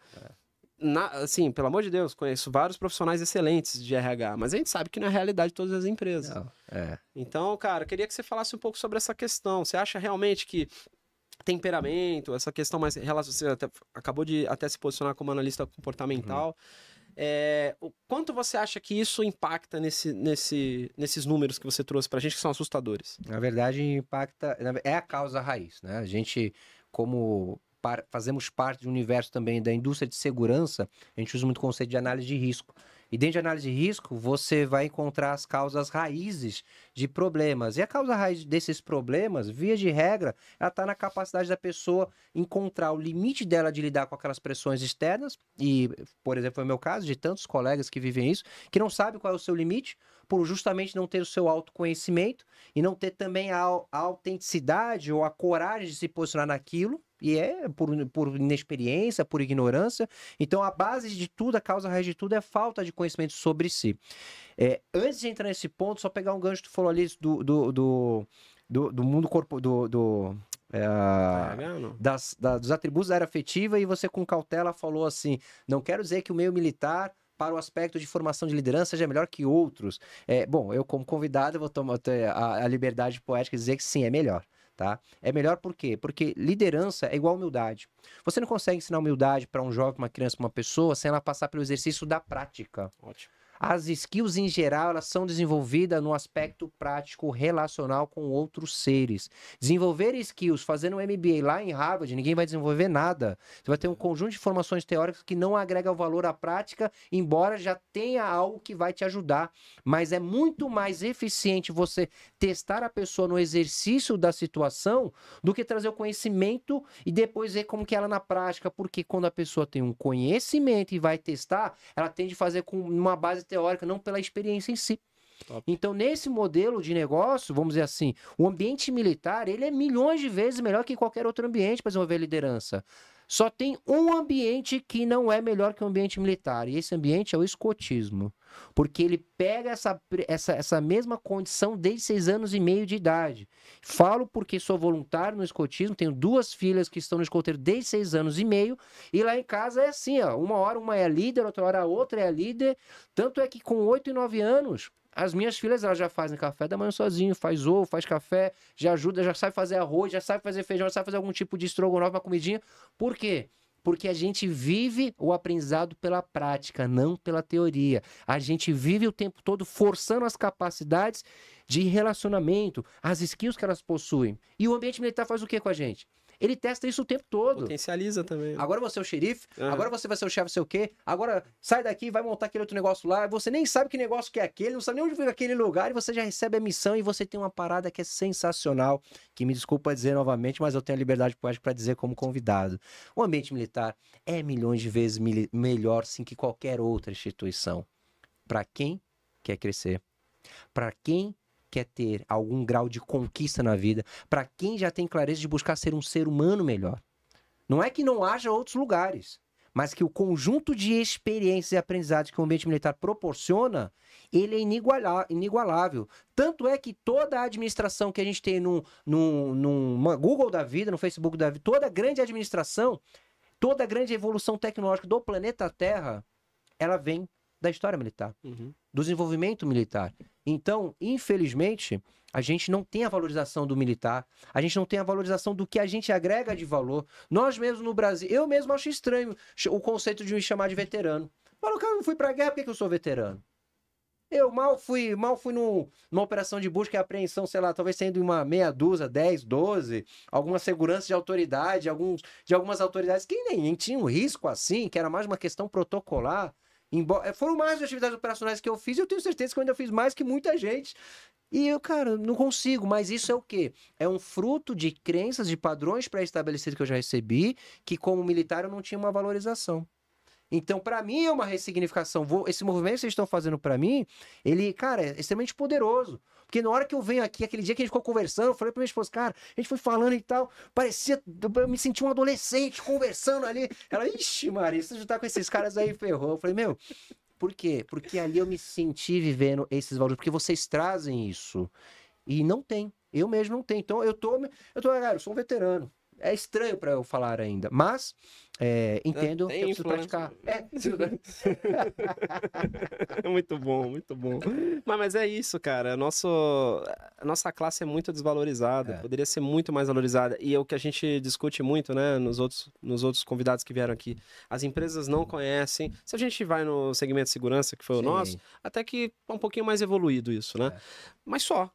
Assim, pelo amor de Deus, conheço vários profissionais excelentes de RH, mas a gente sabe que não é a realidade de todas as empresas. Não, é. Então, cara, eu queria que você falasse um pouco sobre essa questão. Você acha realmente que temperamento, essa questão mais relacionada, você acabou de até se posicionar como analista comportamental, o quanto você acha que isso impacta nesses números que você trouxe pra gente, que são assustadores? Na verdade, impacta. É a causa raiz, né? A gente, como fazemos parte do universo também da indústria de segurança, a gente usa muito o conceito de análise de risco. E dentro de análise de risco, você vai encontrar as causas raízes de problemas. E a causa raiz desses problemas, via de regra, ela está na capacidade da pessoa encontrar o limite dela de lidar com aquelas pressões externas. E, por exemplo, foi o meu caso, de tantos colegas que vivem isso, que não sabem qual é o seu limite, por justamente não ter o seu autoconhecimento e não ter também a autenticidade ou a coragem de se posicionar naquilo. E é por inexperiência, por ignorância. Então, a base de tudo, a causa raiz de tudo é a falta de conhecimento sobre si. Antes de entrar nesse ponto, só pegar um gancho que tu falou ali do mundo corpo, dos atributos da área afetiva, e você com cautela falou assim, não quero dizer que o meio militar para o aspecto de formação de liderança seja melhor que outros. Bom, eu como convidado vou ter a liberdade poética de dizer que sim, é melhor. Tá? É melhor por quê? Porque liderança é igual humildade. Você não consegue ensinar humildade para um jovem, uma criança, uma pessoa, sem ela passar pelo exercício da prática. Ótimo. As skills, em geral, elas são desenvolvidas no aspecto prático relacional com outros seres. Desenvolver skills fazendo um MBA lá em Harvard, ninguém vai desenvolver nada. Você vai ter um conjunto de informações teóricas que não agrega valor à prática, embora já tenha algo que vai te ajudar. Mas é muito mais eficiente você testar a pessoa no exercício da situação do que trazer o conhecimento e depois ver como que ela na prática. Porque quando a pessoa tem um conhecimento e vai testar, ela tende a fazer com uma base teórica, não pela experiência em si. Top. Então, nesse modelo de negócio, vamos dizer assim, o ambiente militar, ele é milhões de vezes melhor que qualquer outro ambiente para desenvolver liderança. Só tem um ambiente que não é melhor que o ambiente militar, e esse ambiente é o escotismo. Porque ele pega essa mesma condição desde 6 anos e meio de idade. Falo porque sou voluntário no escotismo, tenho 2 filhas que estão no escoteiro desde 6 anos e meio, e lá em casa é assim, ó, uma hora uma é líder, outra hora a outra é a líder, tanto é que com 8 e 9 anos, as minhas filhas, elas já fazem café da manhã sozinho, faz ovo, faz café, já ajuda, já sabe fazer arroz, já sabe fazer feijão, já sabe fazer algum tipo de estrogonofe, uma comidinha. Por quê? Porque a gente vive o aprendizado pela prática, não pela teoria. A gente vive o tempo todo forçando as capacidades de relacionamento, as skills que elas possuem. E o ambiente militar faz o que com a gente? Ele testa isso o tempo todo. Potencializa também. Agora você é o xerife, agora você vai ser o chefe, sei o quê, agora sai daqui, vai montar aquele outro negócio lá, você nem sabe que negócio que é aquele, não sabe nem onde fica aquele lugar, e você já recebe a missão e você tem uma parada que é sensacional, que me desculpa dizer novamente, mas eu tenho a liberdade poética para dizer como convidado. O ambiente militar é milhões de vezes melhor, sim, que qualquer outra instituição. Para quem quer crescer, para quem quer ter algum grau de conquista na vida, para quem já tem clareza de buscar ser um ser humano melhor. Não é que não haja outros lugares, mas que o conjunto de experiências e aprendizados que o ambiente militar proporciona, ele é inigualável. Tanto é que toda a administração que a gente tem no Google da vida, no Facebook da vida, toda a grande administração, toda a grande evolução tecnológica do planeta Terra, ela vem da história militar, do desenvolvimento militar. Então, infelizmente, a gente não tem a valorização do militar, a gente não tem a valorização do que a gente agrega de valor. Nós mesmos no Brasil, eu mesmo acho estranho o conceito de me chamar de veterano. Fala, cara, eu não fui pra guerra, por que eu sou veterano? Eu mal fui numa operação de busca e apreensão, sei lá, talvez sendo uma meia dúzia, 10, 12, alguma segurança de autoridade, de algumas autoridades que nem tinham risco assim, que era mais uma questão protocolar. Foram mais as atividades operacionais que eu fiz e eu tenho certeza que eu ainda fiz mais que muita gente. E eu, cara, não consigo. Mas isso é o quê? É um fruto de crenças, de padrões pré-estabelecidos que eu já recebi, que como militar eu não tinha uma valorização. Então, pra mim, é uma ressignificação. Esse movimento que vocês estão fazendo pra mim, ele, cara, é extremamente poderoso. Porque na hora que eu venho aqui, aquele dia que a gente ficou conversando, eu falei pra minha esposa, cara, a gente foi falando e tal, parecia, eu me senti um adolescente conversando ali. Ela, ixi, Maria, você já tá com esses caras aí, ferrou. Eu falei, meu, por quê? Porque ali eu me senti vivendo esses valores, porque vocês trazem isso. E não tem. Eu mesmo não tenho. Então, cara, eu sou um veterano. É estranho para eu falar ainda, mas entendo que eu preciso praticar. Muito bom, muito bom. Mas é isso, cara. A nossa classe é muito desvalorizada, poderia ser muito mais valorizada. E é o que a gente discute muito, né, nos outros convidados que vieram aqui. As empresas não conhecem. Se a gente vai no segmento de segurança, que foi o nosso, até que é um pouquinho mais evoluído isso, né? Mas só.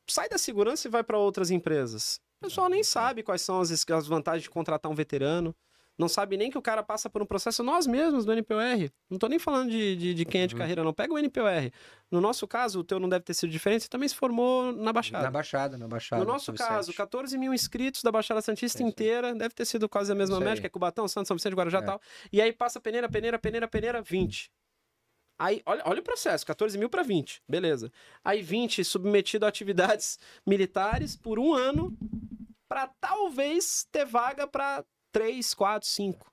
Sai da segurança e vai para outras empresas. O pessoal nem sabe quais são as vantagens de contratar um veterano. Não sabe nem que o cara passa por um processo nós mesmos do NPOR. Não tô nem falando de quem é de carreira, não. Pega o NPOR. No nosso caso, o teu não deve ter sido diferente, você também se formou na Baixada. Na Baixada. No nosso caso, 14 mil inscritos da Baixada Santista inteira, deve ter sido quase a mesma média, que é Cubatão, Santos, São Vicente, Guarujá e tal. E aí passa peneira, 20. Aí, olha o processo, 14 mil para 20, beleza. Aí 20 submetido a atividades militares por 1 ano, para talvez ter vaga para 3, 4, 5.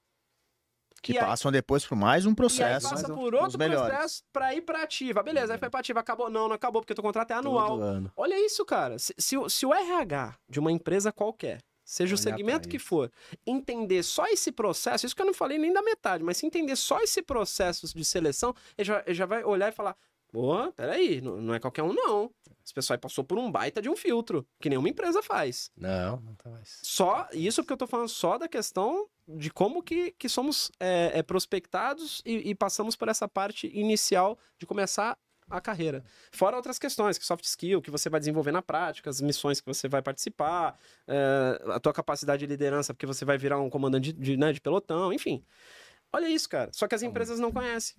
Que passam depois por mais um processo. E aí passa por outro processo para ir para ativa. Beleza, aí foi para ativa, acabou? Não acabou, porque o teu contrato é anual. Olha isso, cara. Se o RH de uma empresa qualquer, seja o segmento que for, entender só esse processo, isso que eu não falei nem da metade, mas se entender só esse processo de seleção, ele já vai olhar e falar, pô, peraí, não é qualquer um não. Esse pessoal aí passou por um baita de um filtro, que nenhuma empresa faz. Não faz. Só, isso porque eu tô falando só da questão de como que somos prospectados e passamos por essa parte inicial de começar a carreira. Fora outras questões, que soft skill, que você vai desenvolver na prática, as missões que você vai participar, a tua capacidade de liderança, porque você vai virar um comandante de pelotão, enfim. Olha isso, cara. Só que as empresas não conhecem.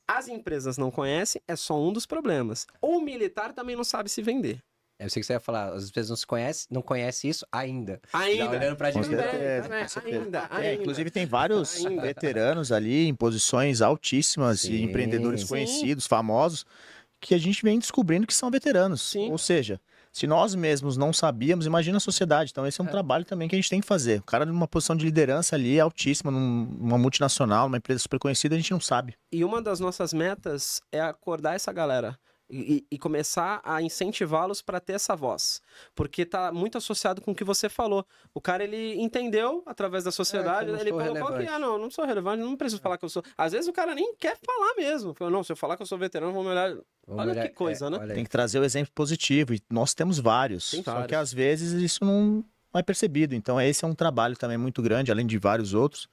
As empresas não conhecem, é só um dos problemas. O militar também não sabe se vender. Eu sei que você ia falar, as pessoas não conhecem isso ainda. Ainda. Olhando pra gente. Ainda. Inclusive tem vários veteranos ali em posições altíssimas e empreendedores conhecidos, famosos, que a gente vem descobrindo que são veteranos. Sim. Ou seja, se nós mesmos não sabíamos, imagina a sociedade. Então esse é um trabalho também que a gente tem que fazer. O cara numa posição de liderança ali altíssima, numa multinacional, numa empresa super conhecida, a gente não sabe. E uma das nossas metas é acordar essa galera. E começar a incentivá-los para ter essa voz. Porque tá muito associado com o que você falou. O cara, ele entendeu, através da sociedade, ele colocou que, não sou relevante, não preciso falar que eu sou. Às vezes o cara nem quer falar mesmo. Falou, não, se eu falar que eu sou veterano, vou melhorar. Olha que coisa, né? Tem que trazer o exemplo positivo. E nós temos vários. Só que às vezes isso não é percebido. Então esse é um trabalho também muito grande, além de vários outros.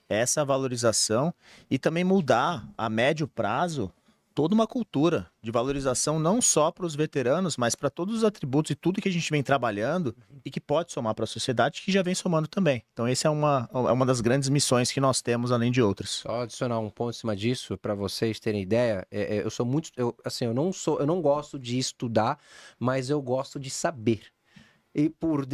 Essa valorização e também mudar a médio prazo toda uma cultura de valorização não só para os veteranos, mas para todos os atributos e tudo que a gente vem trabalhando e que pode somar para a sociedade, que já vem somando também. Então, essa é uma das grandes missões que nós temos, além de outras. Só adicionar um ponto em cima disso, para vocês terem ideia, eu sou muito... eu não gosto de estudar, mas eu gosto de saber. E por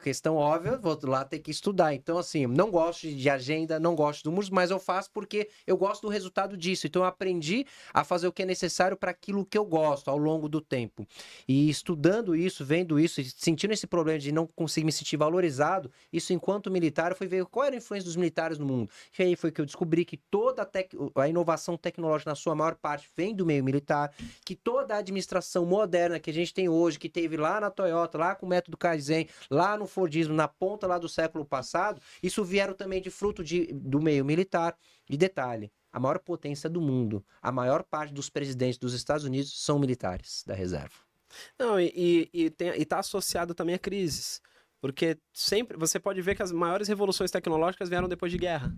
questão óbvia, vou lá ter que estudar. Então, assim, não gosto de agenda, não gosto do números, mas eu faço porque eu gosto do resultado disso. Então, eu aprendi a fazer o que é necessário para aquilo que eu gosto ao longo do tempo. E estudando isso, vendo isso, e sentindo esse problema de não conseguir me sentir valorizado, isso enquanto militar, eu fui ver qual era a influência dos militares no mundo. E aí foi que eu descobri que toda a inovação tecnológica, na sua maior parte, vem do meio militar, que toda a administração moderna que a gente tem hoje, que teve lá na Toyota, lá com o método Kaizen, lá no Fordismo, na ponta lá do século passado, isso vieram também de fruto do meio militar. E detalhe, a maior potência do mundo, a maior parte dos presidentes dos Estados Unidos são militares da reserva. Não, e está associado também a crises. Porque sempre você pode ver que as maiores revoluções tecnológicas vieram depois de guerra.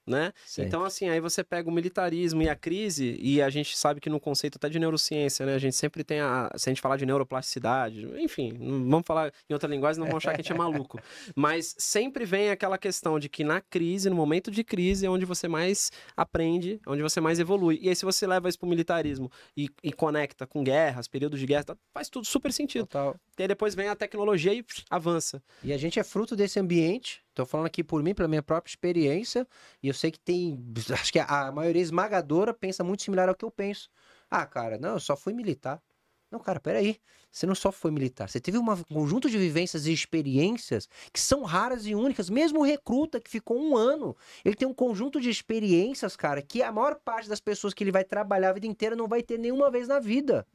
Né? Então, assim, aí você pega o militarismo e a crise, e a gente sabe que no conceito até de neurociência, né? A gente sempre tem se a gente falar de neuroplasticidade, enfim, não vamos falar em outra linguagem, não vão achar que a gente é maluco. Mas sempre vem aquela questão de que na crise, no momento de crise, é onde você mais aprende, onde você mais evolui. E aí, se você leva isso pro militarismo e conecta com guerras, períodos de guerra, faz tudo super sentido. Total. E aí depois vem a tecnologia e avança. E a gente é fruto desse ambiente. Tô falando aqui por mim, pela minha própria experiência, e eu sei que tem, acho que a maioria esmagadora pensa muito similar ao que eu penso. Ah, cara, não, eu só fui militar. Não, cara, peraí. Você não só foi militar, você teve um conjunto de vivências e experiências que são raras e únicas. Mesmo o recruta que ficou 1 ano, ele tem um conjunto de experiências, cara, que a maior parte das pessoas que ele vai trabalhar a vida inteira não vai ter nenhuma vez na vida.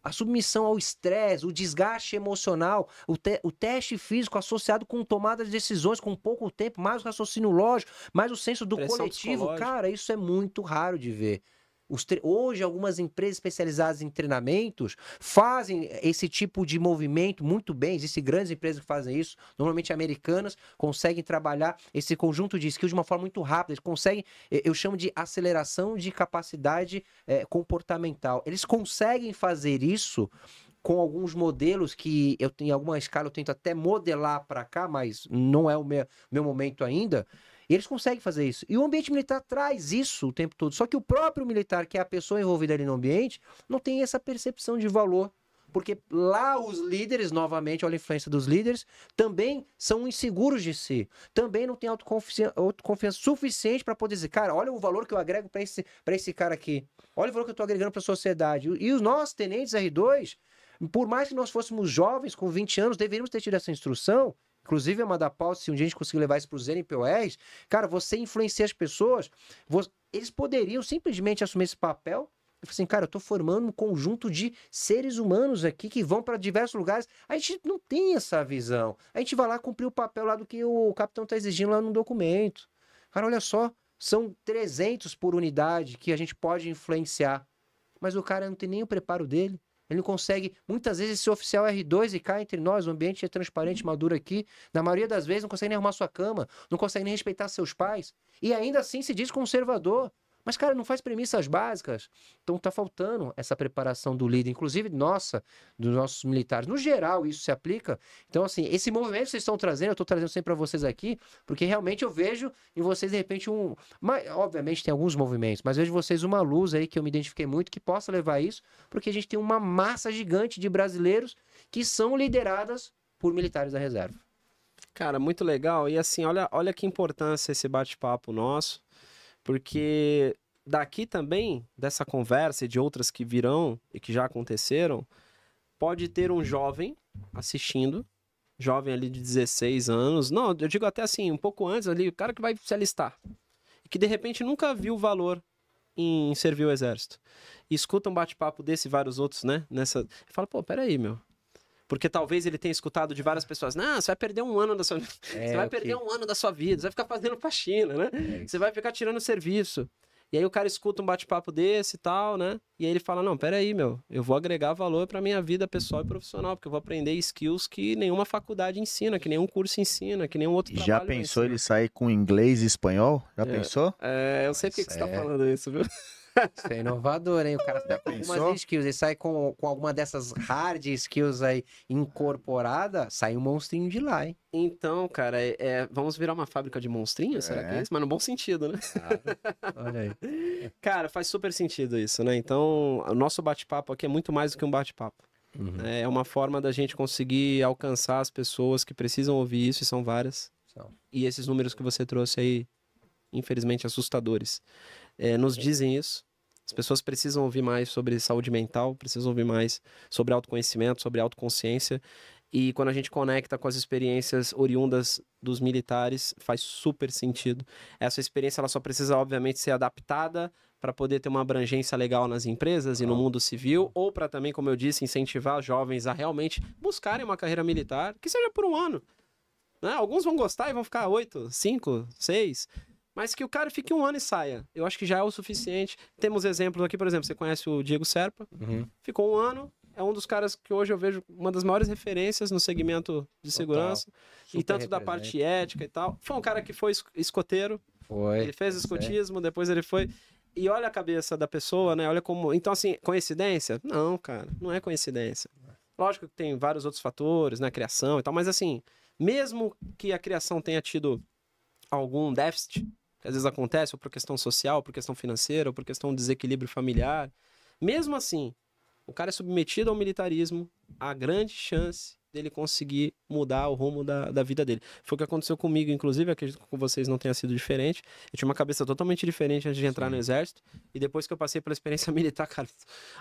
A submissão ao estresse, o desgaste emocional, o teste físico associado com tomada de decisões com pouco tempo, mais o raciocínio lógico, mais o senso do Pressão coletivo. psicológica. Cara, isso é muito raro de ver. Hoje, algumas empresas especializadas em treinamentos fazem esse tipo de movimento muito bem. Existem grandes empresas que fazem isso, normalmente americanas, conseguem trabalhar esse conjunto de skills de uma forma muito rápida. Eles conseguem, eu chamo de aceleração de capacidade comportamental. Eles conseguem fazer isso com alguns modelos que eu em alguma escala eu tento até modelar para cá, mas não é o meu momento ainda. E eles conseguem fazer isso. E o ambiente militar traz isso o tempo todo. Só que o próprio militar, que é a pessoa envolvida ali no ambiente, não tem essa percepção de valor. Porque lá os líderes, novamente, olha a influência dos líderes, também são inseguros de si. Também não tem autoconfiança suficiente para poder dizer, cara, olha o valor que eu agrego para esse cara aqui. Olha o valor que eu estou agregando para a sociedade. E os nossos tenentes R2, por mais que nós fôssemos jovens, com 20 anos, deveríamos ter tido essa instrução. Inclusive, é uma da pauta, se um dia a gente conseguir levar isso para os NPOEs, cara, você influencia as pessoas, eles poderiam simplesmente assumir esse papel e falar assim, cara, eu estou formando um conjunto de seres humanos aqui que vão para diversos lugares. A gente não tem essa visão. A gente vai lá cumprir o papel lá do que o capitão está exigindo lá no documento. Cara, olha só, são 300 por unidade que a gente pode influenciar, mas o cara não tem nem o preparo dele. Ele não consegue, muitas vezes, esse oficial R2 e cá entre nós, o ambiente é transparente, maduro aqui. Na maioria das vezes, não consegue nem arrumar sua cama, não consegue nem respeitar seus pais. E ainda assim se diz conservador. Mas, cara, não faz premissas básicas. Então tá faltando essa preparação do líder, inclusive nossa, dos nossos militares. No geral, isso se aplica. Então, assim, esse movimento que vocês estão trazendo, eu estou trazendo sempre para vocês aqui, porque realmente eu vejo em vocês, de repente, obviamente tem alguns movimentos, mas vejo em vocês uma luz aí que eu me identifiquei muito, que possa levar isso, porque a gente tem uma massa gigante de brasileiros que são lideradas por militares da reserva. Cara, muito legal. E assim, olha que importância esse bate-papo nosso. Porque daqui também, dessa conversa e de outras que virão e que já aconteceram, pode ter um jovem assistindo, jovem ali de 16 anos, não, eu digo até assim, um pouco antes ali, o cara que vai se alistar, e que de repente nunca viu valor em servir o exército. E escuta um bate-papo desse e vários outros, né? E fala, pô, peraí, meu. Porque talvez ele tenha escutado de várias pessoas, não, você vai perder 1 ano da sua vida, você vai perder 1 ano da sua vida, você vai ficar fazendo faxina, né? Você vai ficar tirando serviço. E aí o cara escuta um bate-papo desse e tal, né? E aí ele fala, não, peraí, meu, eu vou agregar valor pra minha vida pessoal e profissional, porque eu vou aprender skills que nenhuma faculdade ensina, que nenhum curso ensina, que nenhum outro trabalho Já pensou ele sair com inglês e espanhol? Já pensou? Eu sei porque que você tá falando isso, viu? Isso é inovador, hein? O cara sai com algumas skills, ele sai com alguma dessas hard skills aí incorporada, sai um monstrinho de lá, hein? Então, cara, vamos virar uma fábrica de monstrinhos? Será que é isso? Mas no bom sentido, né? Olha aí. Cara, faz super sentido isso, né? Então, o nosso bate-papo aqui é muito mais do que um bate-papo. Uhum. É uma forma da gente conseguir alcançar as pessoas que precisam ouvir isso, e são várias. E esses números que você trouxe aí, infelizmente assustadores, nos dizem isso. As pessoas precisam ouvir mais sobre saúde mental, precisam ouvir mais sobre autoconhecimento, sobre autoconsciência. E quando a gente conecta com as experiências oriundas dos militares, faz super sentido. Essa experiência ela só precisa, obviamente, ser adaptada para poder ter uma abrangência legal nas empresas e no mundo civil, ou para também, como eu disse, incentivar jovens a realmente buscarem uma carreira militar, que seja por 1 ano. Né? Alguns vão gostar e vão ficar 8, 5, 6... Mas que o cara fique 1 ano e saia. Eu acho que já é o suficiente. Temos exemplos aqui, por exemplo, você conhece o Diego Serpa. Ficou 1 ano. É um dos caras que hoje eu vejo uma das maiores referências no segmento de segurança. E tanto da parte ética e tal. Foi um cara que foi escoteiro. Ele fez escotismo, depois ele foi... E olha a cabeça da pessoa, né? Olha como... Então, assim, coincidência? Não, cara. Não é coincidência. Lógico que tem vários outros fatores, né? Criação e tal. Mas, assim, mesmo que a criação tenha tido algum déficit, que às vezes acontece, ou por questão social, ou por questão financeira, ou por questão de desequilíbrio familiar. Mesmo assim, o cara é submetido ao militarismo, há grande chance dele conseguir mudar o rumo da vida dele. Foi o que aconteceu comigo, inclusive, acredito que com vocês não tenha sido diferente. Eu tinha uma cabeça totalmente diferente antes de entrar no exército, e depois que eu passei pela experiência militar, cara,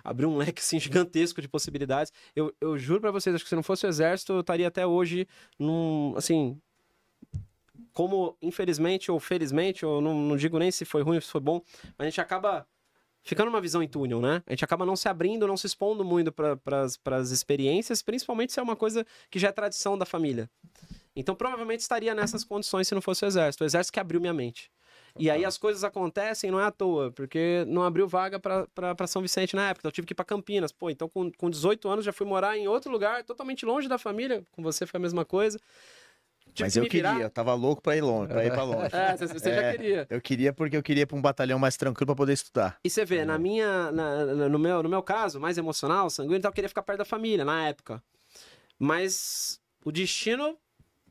abriu um leque assim, gigantesco de possibilidades. Eu juro pra vocês, acho que se não fosse o exército, eu estaria até hoje assim, como infelizmente ou felizmente, eu não digo nem se foi ruim ou se foi bom, mas a gente acaba ficando numa visão em túnel, né? A gente acaba não se abrindo, não se expondo muito para as experiências, principalmente se é uma coisa que já é tradição da família. Então, provavelmente estaria nessas condições se não fosse o exército. O exército que abriu minha mente. E aí as coisas acontecem, não é à toa, porque não abriu vaga para São Vicente na época. Então eu tive que ir para Campinas. Pô, então com 18 anos já fui morar em outro lugar, totalmente longe da família. Com você foi a mesma coisa. Mas eu queria, eu tava louco pra ir longe, pra ir pra longe. Você já queria. Eu queria porque eu queria ir pra um batalhão mais tranquilo pra poder estudar. E você vê, no meu caso, mais emocional, sanguíneo, então eu queria ficar perto da família na época. Mas o destino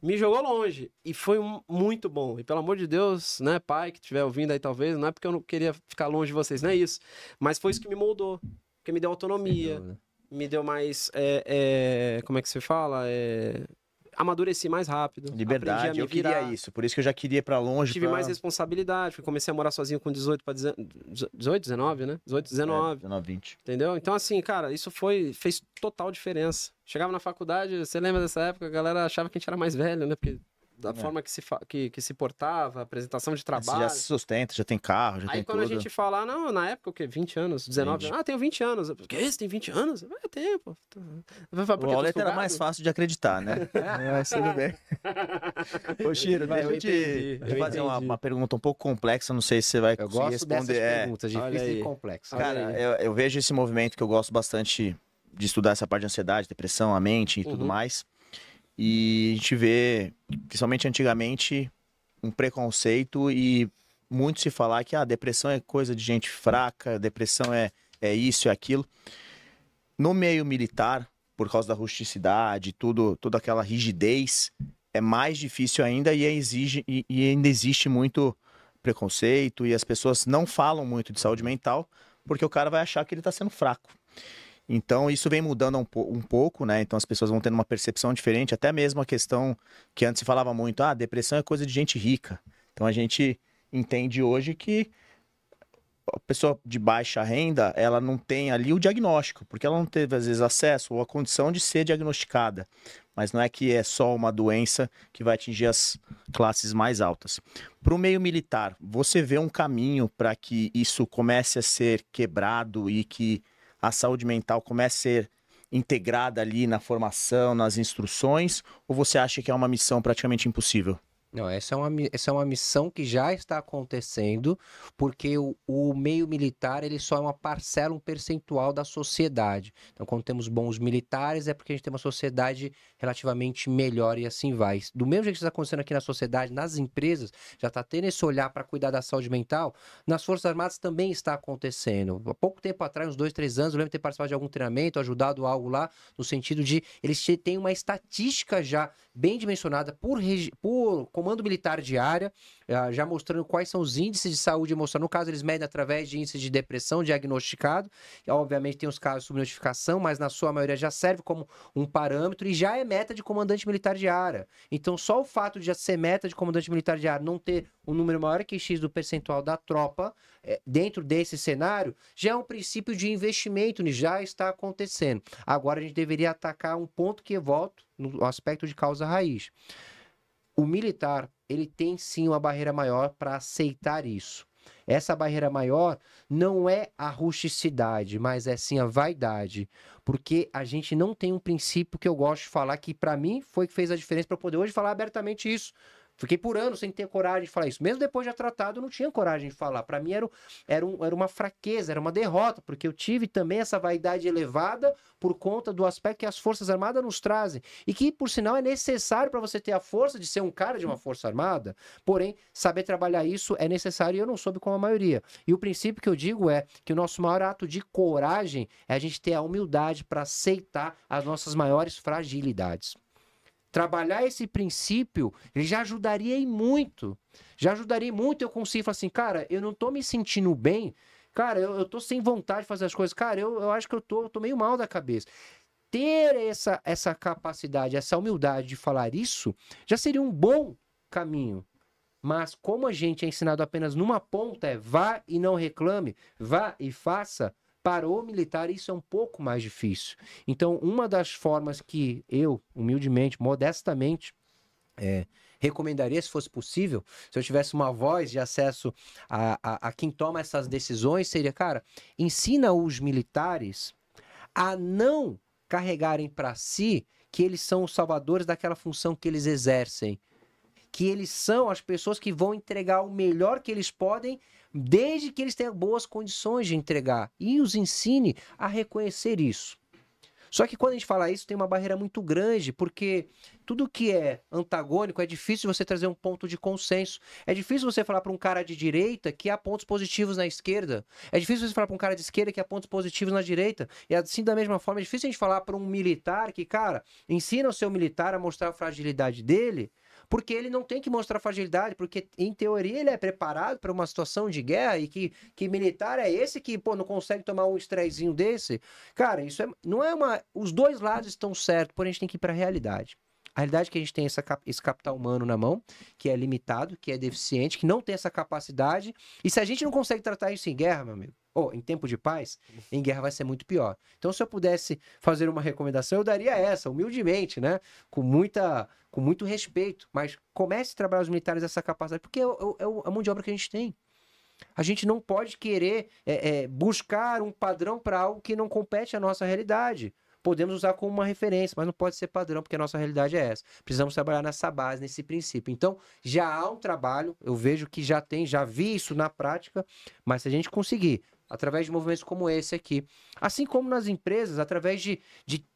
me jogou longe. E foi muito bom. E pelo amor de Deus, né, pai, que estiver ouvindo aí talvez, não é porque eu não queria ficar longe de vocês, não é isso. Mas foi isso que me moldou. Que me deu autonomia. Me deu mais, como é que se fala? Amadureci mais rápido. Liberdade, eu queria isso. Por isso que eu já queria ir pra longe. Tive mais responsabilidade. Comecei a morar sozinho com 18 para 18, 19, né? 18, 19. 19, 20. Entendeu? Então, assim, cara, isso fez total diferença. Chegava na faculdade, você lembra dessa época, a galera achava que a gente era mais velho, né? Porque da forma que se portava, apresentação de trabalho. Você já se sustenta, já tem carro, já tem tudo. Aí quando a gente fala, não, na época o quê? 20 anos, 19 anos. Ah, tenho 20 anos. O quê? Você tem 20 anos? É tempo. O Auleta era mais fácil de acreditar, né? Mas tudo bem. Ô, Chiro, deixa eu te fazer uma pergunta um pouco complexa, não sei se você vai conseguir responder. Perguntas difíceis e complexas. Cara, eu vejo esse movimento que eu gosto bastante de estudar essa parte de ansiedade, depressão, a mente e tudo mais. E a gente vê, principalmente antigamente, um preconceito e muito se falar que a depressão é coisa de gente fraca, depressão é isso, é aquilo. No meio militar, por causa da rusticidade, toda aquela rigidez, é mais difícil ainda e ainda existe muito preconceito e as pessoas não falam muito de saúde mental porque o cara vai achar que ele está sendo fraco. Então, isso vem mudando um pouco, né? Então, as pessoas vão tendo uma percepção diferente, até mesmo a questão que antes se falava muito, depressão é coisa de gente rica. Então, a gente entende hoje que a pessoa de baixa renda, ela não tem ali o diagnóstico, porque ela não teve, às vezes, acesso ou a condição de ser diagnosticada. Mas não é que é só uma doença que vai atingir as classes mais altas. Para o meio militar, você vê um caminho para que isso comece a ser quebrado e que a saúde mental comece a ser integrada ali na formação, nas instruções, ou você acha que é uma missão praticamente impossível? Não, essa é uma missão que já está acontecendo, porque o meio militar ele só é uma parcela, um percentual da sociedade. Então, quando temos bons militares, é porque a gente tem uma sociedade relativamente melhor e assim vai. Do mesmo jeito que está acontecendo aqui na sociedade, nas empresas, já está tendo esse olhar para cuidar da saúde mental, nas Forças Armadas também está acontecendo. Há pouco tempo atrás, uns 2, 3 anos, eu lembro de ter participado de algum treinamento, ajudado algo lá, no sentido de eles têm uma estatística já bem dimensionada por comando militar de área, já mostrando quais são os índices de saúde emocional. No caso, eles medem através de índices de depressão diagnosticado. E, obviamente, tem os casos de subnotificação, mas na sua maioria já serve como um parâmetro e já é meta de comandante militar de área. Então, só o fato de já ser meta de comandante militar de área não ter um número maior que X do percentual da tropa dentro desse cenário, já é um princípio de investimento, já está acontecendo. Agora, a gente deveria atacar um ponto que eu volto no aspecto de causa raiz. O militar, ele tem sim uma barreira maior para aceitar isso. Essa barreira maior não é a rusticidade, mas é sim a vaidade. Porque a gente não tem um princípio que eu gosto de falar, que para mim foi que fez a diferença para eu poder hoje falar abertamente isso. Fiquei por anos sem ter coragem de falar isso. Mesmo depois de tratado, eu não tinha coragem de falar. Para mim era uma fraqueza, era uma derrota, porque eu tive também essa vaidade elevada por conta do aspecto que as Forças Armadas nos trazem. E que, por sinal, é necessário para você ter a força de ser um cara de uma Força Armada. Porém, saber trabalhar isso é necessário e eu não soube com a maioria. E o princípio que eu digo é que o nosso maior ato de coragem é a gente ter a humildade para aceitar as nossas maiores fragilidades. Trabalhar esse princípio, ele já ajudaria em muito. Já ajudaria muito eu conseguir falar assim, cara, eu não tô me sentindo bem, cara, eu tô sem vontade de fazer as coisas, cara, eu acho que eu tô meio mal da cabeça. ter essa capacidade, essa humildade de falar isso, já seria um bom caminho. Mas como a gente é ensinado apenas numa ponta, vá e não reclame, vá e faça, para o militar isso é um pouco mais difícil. Então, uma das formas que eu, humildemente, modestamente, recomendaria, se fosse possível, se eu tivesse uma voz de acesso a quem toma essas decisões, seria, cara, ensina os militares a não carregarem para si que eles são os salvadores daquela função que eles exercem. Que eles são as pessoas que vão entregar o melhor que eles podem, desde que eles tenham boas condições de entregar. E os ensine a reconhecer isso. Só que quando a gente fala isso, tem uma barreira muito grande, porque tudo que é antagônico é difícil você trazer um ponto de consenso. É difícil você falar para um cara de direita que há pontos positivos na esquerda. É difícil você falar para um cara de esquerda que há pontos positivos na direita. E assim, da mesma forma, é difícil a gente falar para um militar que, cara, ensina o seu militar a mostrar a fragilidade dele, porque ele não tem que mostrar fragilidade, porque em teoria ele é preparado para uma situação de guerra e que militar é esse que, pô, não consegue tomar um estressinho desse. Cara, isso não é uma... Os dois lados estão certos, porém a gente tem que ir para a realidade. A realidade é que a gente tem esse capital humano na mão, que é limitado, que é deficiente, que não tem essa capacidade. E se a gente não consegue tratar isso em guerra, meu amigo, ou em tempo de paz, em guerra vai ser muito pior. Então, se eu pudesse fazer uma recomendação, eu daria essa, humildemente, né? Com muito respeito. Mas comece a trabalhar os militares essa capacidade, porque é a mão de obra que a gente tem. A gente não pode querer buscar um padrão para algo que não compete à nossa realidade. Podemos usar como uma referência, mas não pode ser padrão, porque a nossa realidade é essa. Precisamos trabalhar nessa base, nesse princípio. Então, já há um trabalho, eu vejo que já vi isso na prática, mas se a gente conseguir, através de movimentos como esse aqui, assim como nas empresas, através de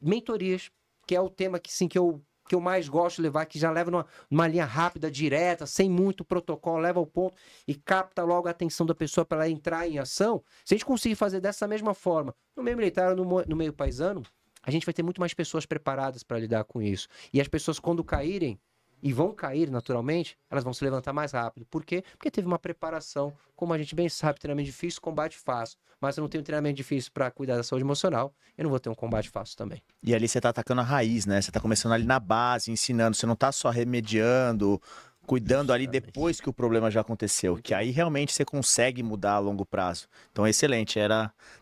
mentorias, que é o tema que eu mais gosto de levar, que já leva numa linha rápida, direta, sem muito protocolo, leva ao ponto e capta logo a atenção da pessoa para ela entrar em ação. Se a gente conseguir fazer dessa mesma forma, no meio militar ou no meio paisano, a gente vai ter muito mais pessoas preparadas para lidar com isso. E as pessoas, quando caírem, e vão cair naturalmente, elas vão se levantar mais rápido. Por quê? Porque teve uma preparação, como a gente bem sabe, treinamento difícil, combate fácil. Mas se eu não tenho treinamento difícil para cuidar da saúde emocional, eu não vou ter um combate fácil também. E ali você tá atacando a raiz, né? Você tá começando ali na base, ensinando. Você não tá só remediando, cuidando ali depois que o problema já aconteceu. Que aí realmente você consegue mudar a longo prazo. Então, excelente.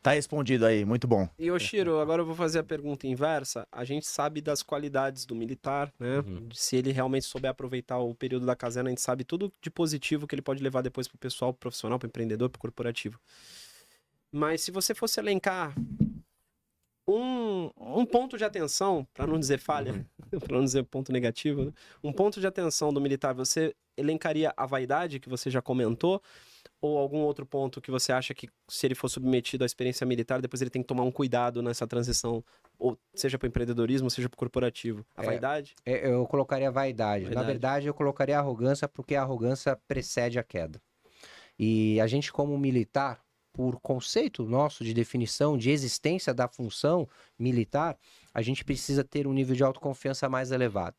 Tá respondido aí. Muito bom. E, Oshiro, agora eu vou fazer a pergunta inversa. A gente sabe das qualidades do militar, né? Uhum. Se ele realmente souber aproveitar o período da caserna, a gente sabe tudo de positivo que ele pode levar depois pro pessoal, pro profissional, pro empreendedor, pro corporativo. Mas se você fosse elencar um ponto de atenção, para não dizer falha, para não dizer ponto negativo, né? Um ponto de atenção do militar, você elencaria a vaidade que você já comentou, ou algum outro ponto que você acha que, se ele for submetido à experiência militar, depois ele tem que tomar um cuidado nessa transição, ou seja para o empreendedorismo, seja para o corporativo? A vaidade? Eu colocaria a vaidade. Na verdade, eu colocaria a arrogância, porque a arrogância precede a queda. E a gente, como militar, por conceito nosso de definição, de existência da função militar, a gente precisa ter um nível de autoconfiança mais elevado.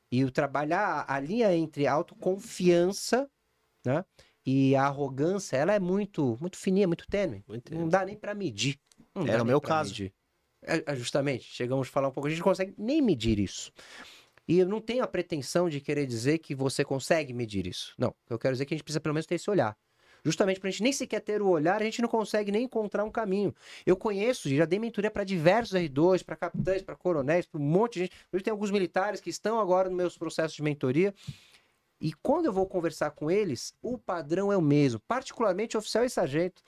E o trabalhar a linha entre autoconfiança, né, e a arrogância, ela é muito fininha, muito tênue. Não dá nem para medir. Era o meu caso. Justamente, chegamos a falar um pouco, a gente não consegue nem medir isso. E eu não tenho a pretensão de querer dizer que você consegue medir isso. Não, eu quero dizer é que a gente precisa pelo menos ter esse olhar. Justamente para a gente nem sequer ter o olhar, a gente não consegue nem encontrar um caminho. Eu conheço, já dei mentoria para diversos R2, para capitães, para coronéis, para um monte de gente. Hoje tem alguns militares que estão agora nos meus processos de mentoria. E quando eu vou conversar com eles, o padrão é o mesmo, particularmente oficial e sargento.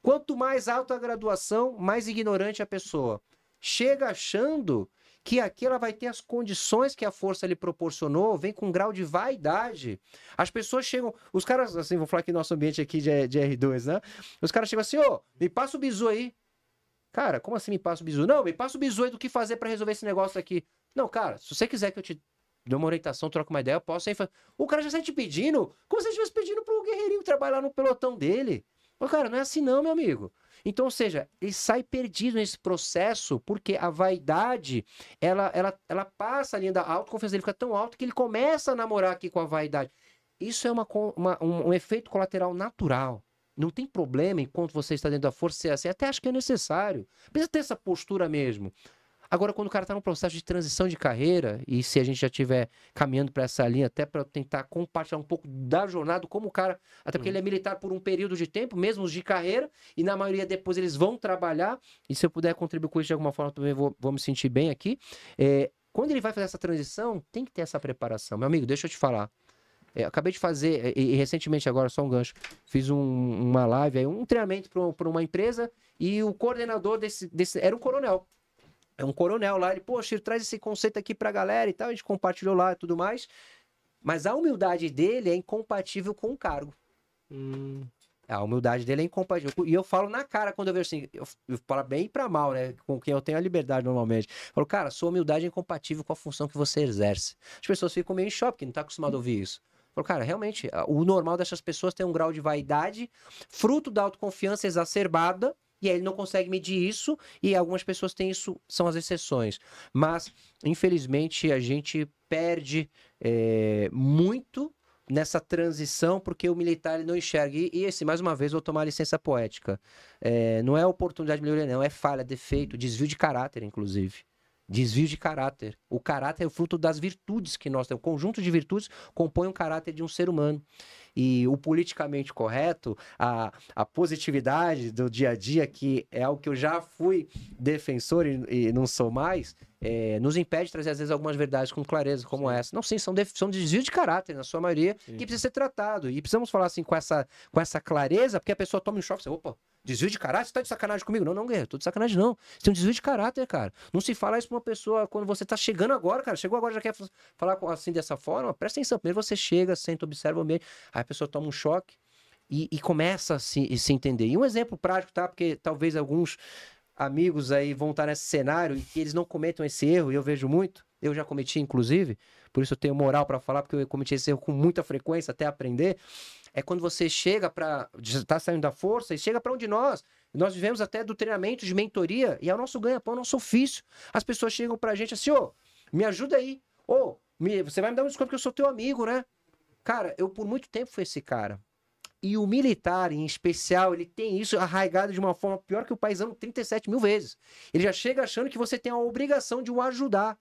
Quanto mais alta a graduação, mais ignorante a pessoa. Chega achando que aqui ela vai ter as condições que a força lhe proporcionou, vem com um grau de vaidade. As pessoas chegam, os caras, assim, vou falar aqui no nosso ambiente aqui de R2, né? Os caras chegam assim, me passa o bizu aí. Cara, como assim me passa o bizu? Não, me passa o bizu aí do que fazer para resolver esse negócio aqui. Não, cara, se você quiser que eu te dê uma orientação, troque uma ideia, eu posso aí fazer. O cara já sai te pedindo, como se você estivesse pedindo pro guerreirinho trabalhar no pelotão dele. Mas, cara, não é assim não, meu amigo. Então, ou seja, ele sai perdido nesse processo porque a vaidade, ela passa ali, a autoconfiança dele fica tão alta que ele começa a namorar aqui com a vaidade. Isso é um efeito colateral natural. Não tem problema enquanto você está dentro da força ser assim. Até acho que é necessário. Precisa ter essa postura mesmo. Agora, quando o cara está num processo de transição de carreira, e se a gente já estiver caminhando para essa linha, até para tentar compartilhar um pouco da jornada, como o cara, até porque ele é militar por um período de tempo, mesmo os de carreira, e na maioria depois eles vão trabalhar, e se eu puder contribuir com isso de alguma forma, também vou me sentir bem aqui. Quando ele vai fazer essa transição, tem que ter essa preparação. Meu amigo, deixa eu te falar. Acabei de fazer, e recentemente agora, só um gancho, fiz uma live, um treinamento para uma empresa, e o coordenador desse era um coronel. É um coronel lá, ele, poxa, traz esse conceito aqui pra galera e tal, a gente compartilhou lá e tudo mais. Mas a humildade dele é incompatível com o cargo. A humildade dele é incompatível. E eu falo na cara quando eu vejo assim, eu falo bem e pra mal, né? Com quem eu tenho a liberdade normalmente. Eu falo, cara, sua humildade é incompatível com a função que você exerce. As pessoas ficam meio em choque, porque não tá acostumado a ouvir isso. Eu falo, cara, realmente, o normal dessas pessoas tem um grau de vaidade, fruto da autoconfiança exacerbada, e aí ele não consegue medir isso, e algumas pessoas têm isso, são as exceções. Mas, infelizmente, a gente perde muito nessa transição, porque o militar ele não enxerga. E assim, mais uma vez, vou tomar licença poética. Não é oportunidade de melhoria, não. É falha, defeito, desvio de caráter, inclusive. Desvio de caráter. O caráter é o fruto das virtudes que nós temos. O conjunto de virtudes compõe o caráter de um ser humano. E o politicamente correto, a positividade do dia a dia, que é algo que eu já fui defensor e não sou mais, nos impede de trazer, às vezes, algumas verdades com clareza, como essa. Não, sim, são desvios de caráter, na sua maioria, que precisa ser tratado. E precisamos falar assim com essa clareza, porque a pessoa toma um choque e fala, opa, desvio de caráter? Você tá de sacanagem comigo? Não, guerreiro, tô de sacanagem não. Você tem um desvio de caráter, cara. Não se fala isso pra uma pessoa quando você tá chegando agora, cara. Chegou agora, já quer falar assim dessa forma? Presta atenção. Primeiro você chega, senta, observa o ambiente. Aí a pessoa toma um choque e começa a se entender. E um exemplo prático, tá? Porque talvez alguns amigos aí vão estar nesse cenário e que eles não cometam esse erro, e eu vejo muito. Eu já cometi, inclusive. Por isso eu tenho moral pra falar, porque eu cometi esse erro com muita frequência até aprender. É quando você chega para tá saindo da força e chega para um de nós vivemos até do treinamento de mentoria e é o nosso ganha-pão, é o nosso ofício. As pessoas chegam pra gente assim, me ajuda aí. Você vai me dar um desconto porque eu sou teu amigo, né? Cara, eu por muito tempo fui esse cara. E o militar, em especial, ele tem isso arraigado de uma forma pior que o paisano 37 mil vezes. Ele já chega achando que você tem a obrigação de o ajudar.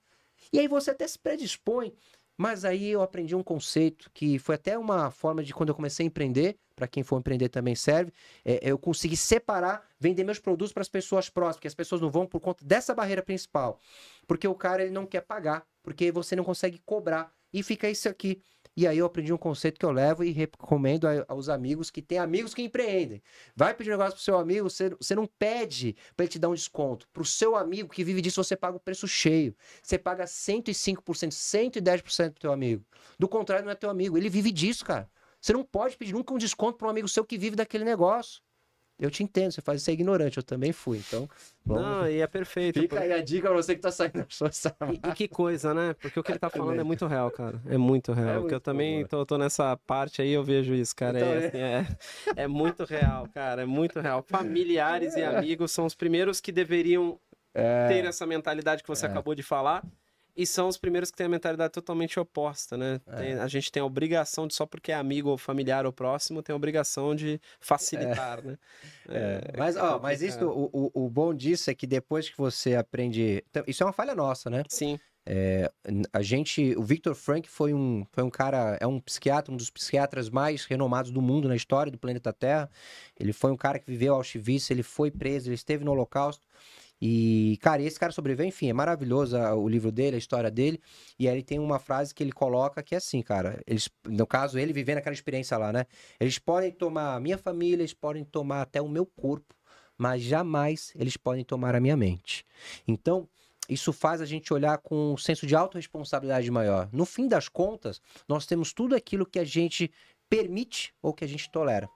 E aí você até se predispõe. Mas aí eu aprendi um conceito que foi até uma forma de quando eu comecei a empreender, para quem for empreender também serve, eu consegui separar, vender meus produtos para as pessoas próximas, porque as pessoas não vão por conta dessa barreira principal. Porque o cara ele não quer pagar, porque você não consegue cobrar. E fica isso aqui. E aí eu aprendi um conceito que eu levo e recomendo aos amigos que têm amigos que empreendem. Vai pedir um negócio pro seu amigo, você não pede para ele te dar um desconto. Pro seu amigo que vive disso, você paga o preço cheio. Você paga 105%, 110% pro teu amigo. Do contrário, não é teu amigo. Ele vive disso, cara. Você não pode pedir nunca um desconto para um amigo seu que vive daquele negócio. Eu te entendo, você faz isso, é ignorante, eu também fui, então... Não, e é perfeito. Fica aí a dica pra você que tá saindo da sua sala. E que coisa, né? Porque o que ele tá falando é muito real, cara. É muito real. Porque eu também tô nessa parte aí, eu vejo isso, cara. É muito real, cara. É muito real. Familiares e amigos são os primeiros que deveriam ter essa mentalidade que você acabou de falar. E são os primeiros que têm a mentalidade totalmente oposta, né? A gente tem a obrigação de, só porque é amigo ou familiar ou próximo, tem a obrigação de facilitar, né? Mas isso, o bom disso é que depois que você aprende... Isso é uma falha nossa, né? Sim. O Viktor Frankl foi um cara, é um psiquiatra, um dos psiquiatras mais renomados do mundo, na história do planeta Terra. Ele foi um cara que viveu Auschwitz, ele foi preso, ele esteve no Holocausto. E, cara, esse cara sobreviveu, enfim, é maravilhoso o livro dele, a história dele. E aí ele tem uma frase que ele coloca que é assim, cara, no caso, ele vivendo aquela experiência lá, né? Eles podem tomar a minha família, eles podem tomar até o meu corpo, mas jamais eles podem tomar a minha mente. Então, isso faz a gente olhar com um senso de autorresponsabilidade maior. No fim das contas, nós temos tudo aquilo que a gente permite ou que a gente tolera.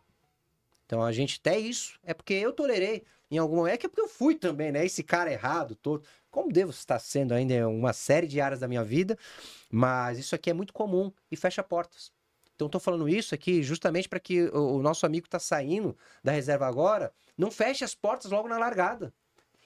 Então, a gente até isso é porque eu tolerei em algum momento, que é porque eu fui também, né? Esse cara errado todo. Como devo estar sendo ainda em uma série de áreas da minha vida, mas isso aqui é muito comum e fecha portas. Então, estou falando isso aqui justamente para que o nosso amigo que está saindo da reserva agora não feche as portas logo na largada.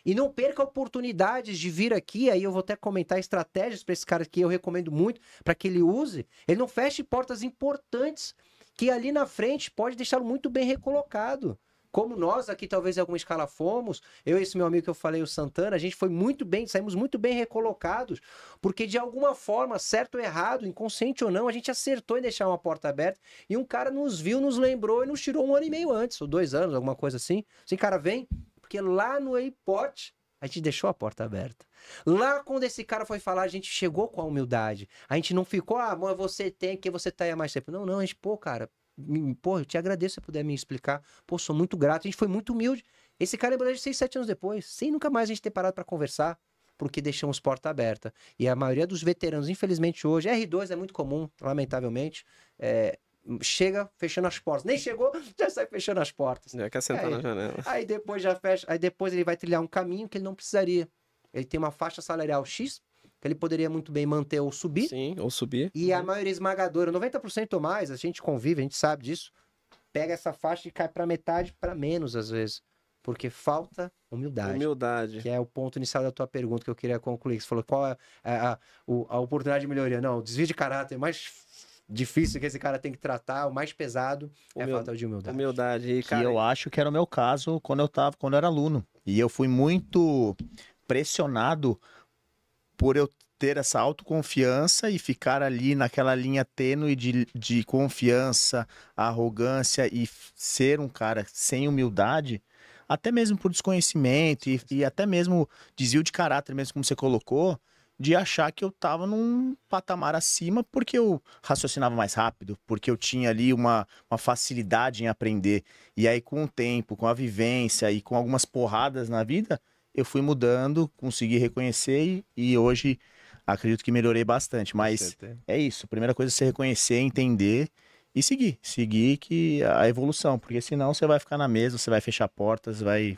E não perca oportunidades de vir aqui, aí eu vou até comentar estratégias para esse cara aqui, eu recomendo muito para que ele use. Ele não feche portas importantes que ali na frente pode deixá-lo muito bem recolocado. como nós aqui talvez em alguma escala fomos, eu e esse meu amigo que eu falei, o Santana, a gente foi muito bem, saímos muito bem recolocados, porque de alguma forma, certo ou errado, inconsciente ou não, a gente acertou em deixar uma porta aberta e um cara nos viu, nos lembrou e nos tirou 1 ano e meio antes, ou 2 anos, alguma coisa assim. Assim, cara, vem, porque lá no Airport a gente deixou a porta aberta. Lá quando esse cara foi falar, a gente chegou com a humildade. A gente não ficou, mas você tem, que você tá aí há mais tempo. Não, a gente, pô, cara, pô, eu te agradeço se puder me explicar. Pô, sou muito grato. A gente foi muito humilde. Esse cara lembrou de 6, 7 anos depois, sem nunca mais a gente ter parado para conversar, porque deixamos porta aberta. E a maioria dos veteranos, infelizmente hoje, R2 é muito comum, lamentavelmente, chega fechando as portas. Nem chegou, já sai fechando as portas. Já quer sentar na janela. Aí depois já fecha, aí depois ele vai trilhar um caminho que ele não precisaria. Ele tem uma faixa salarial X, que ele poderia muito bem manter ou subir. Sim, ou subir. E a maioria esmagadora, 90% ou mais, a gente convive, a gente sabe disso, pega essa faixa e cai para metade, para menos às vezes. Porque falta humildade. Humildade. Que é o ponto inicial da tua pergunta que eu queria concluir. Você falou qual é a oportunidade de melhoria. Não, o desvio de caráter mais difícil que esse cara tem que tratar, o mais pesado, é a falta de humildade. Humildade. E, cara, Que eu acho que era o meu caso quando eu era aluno. E eu fui muito pressionado por eu ter essa autoconfiança e ficar ali naquela linha tênue de confiança, arrogância e ser um cara sem humildade, até mesmo por desconhecimento e até mesmo desvio de caráter, mesmo como você colocou, de achar que eu estava num patamar acima porque eu raciocinava mais rápido, porque eu tinha ali uma facilidade em aprender. E aí, com o tempo, com a vivência e com algumas porradas na vida, eu fui mudando, consegui reconhecer e hoje acredito que melhorei bastante. Mas é isso, a primeira coisa é você reconhecer, entender e seguir. Seguir que a evolução, porque senão você vai ficar na mesa, você vai fechar portas, vai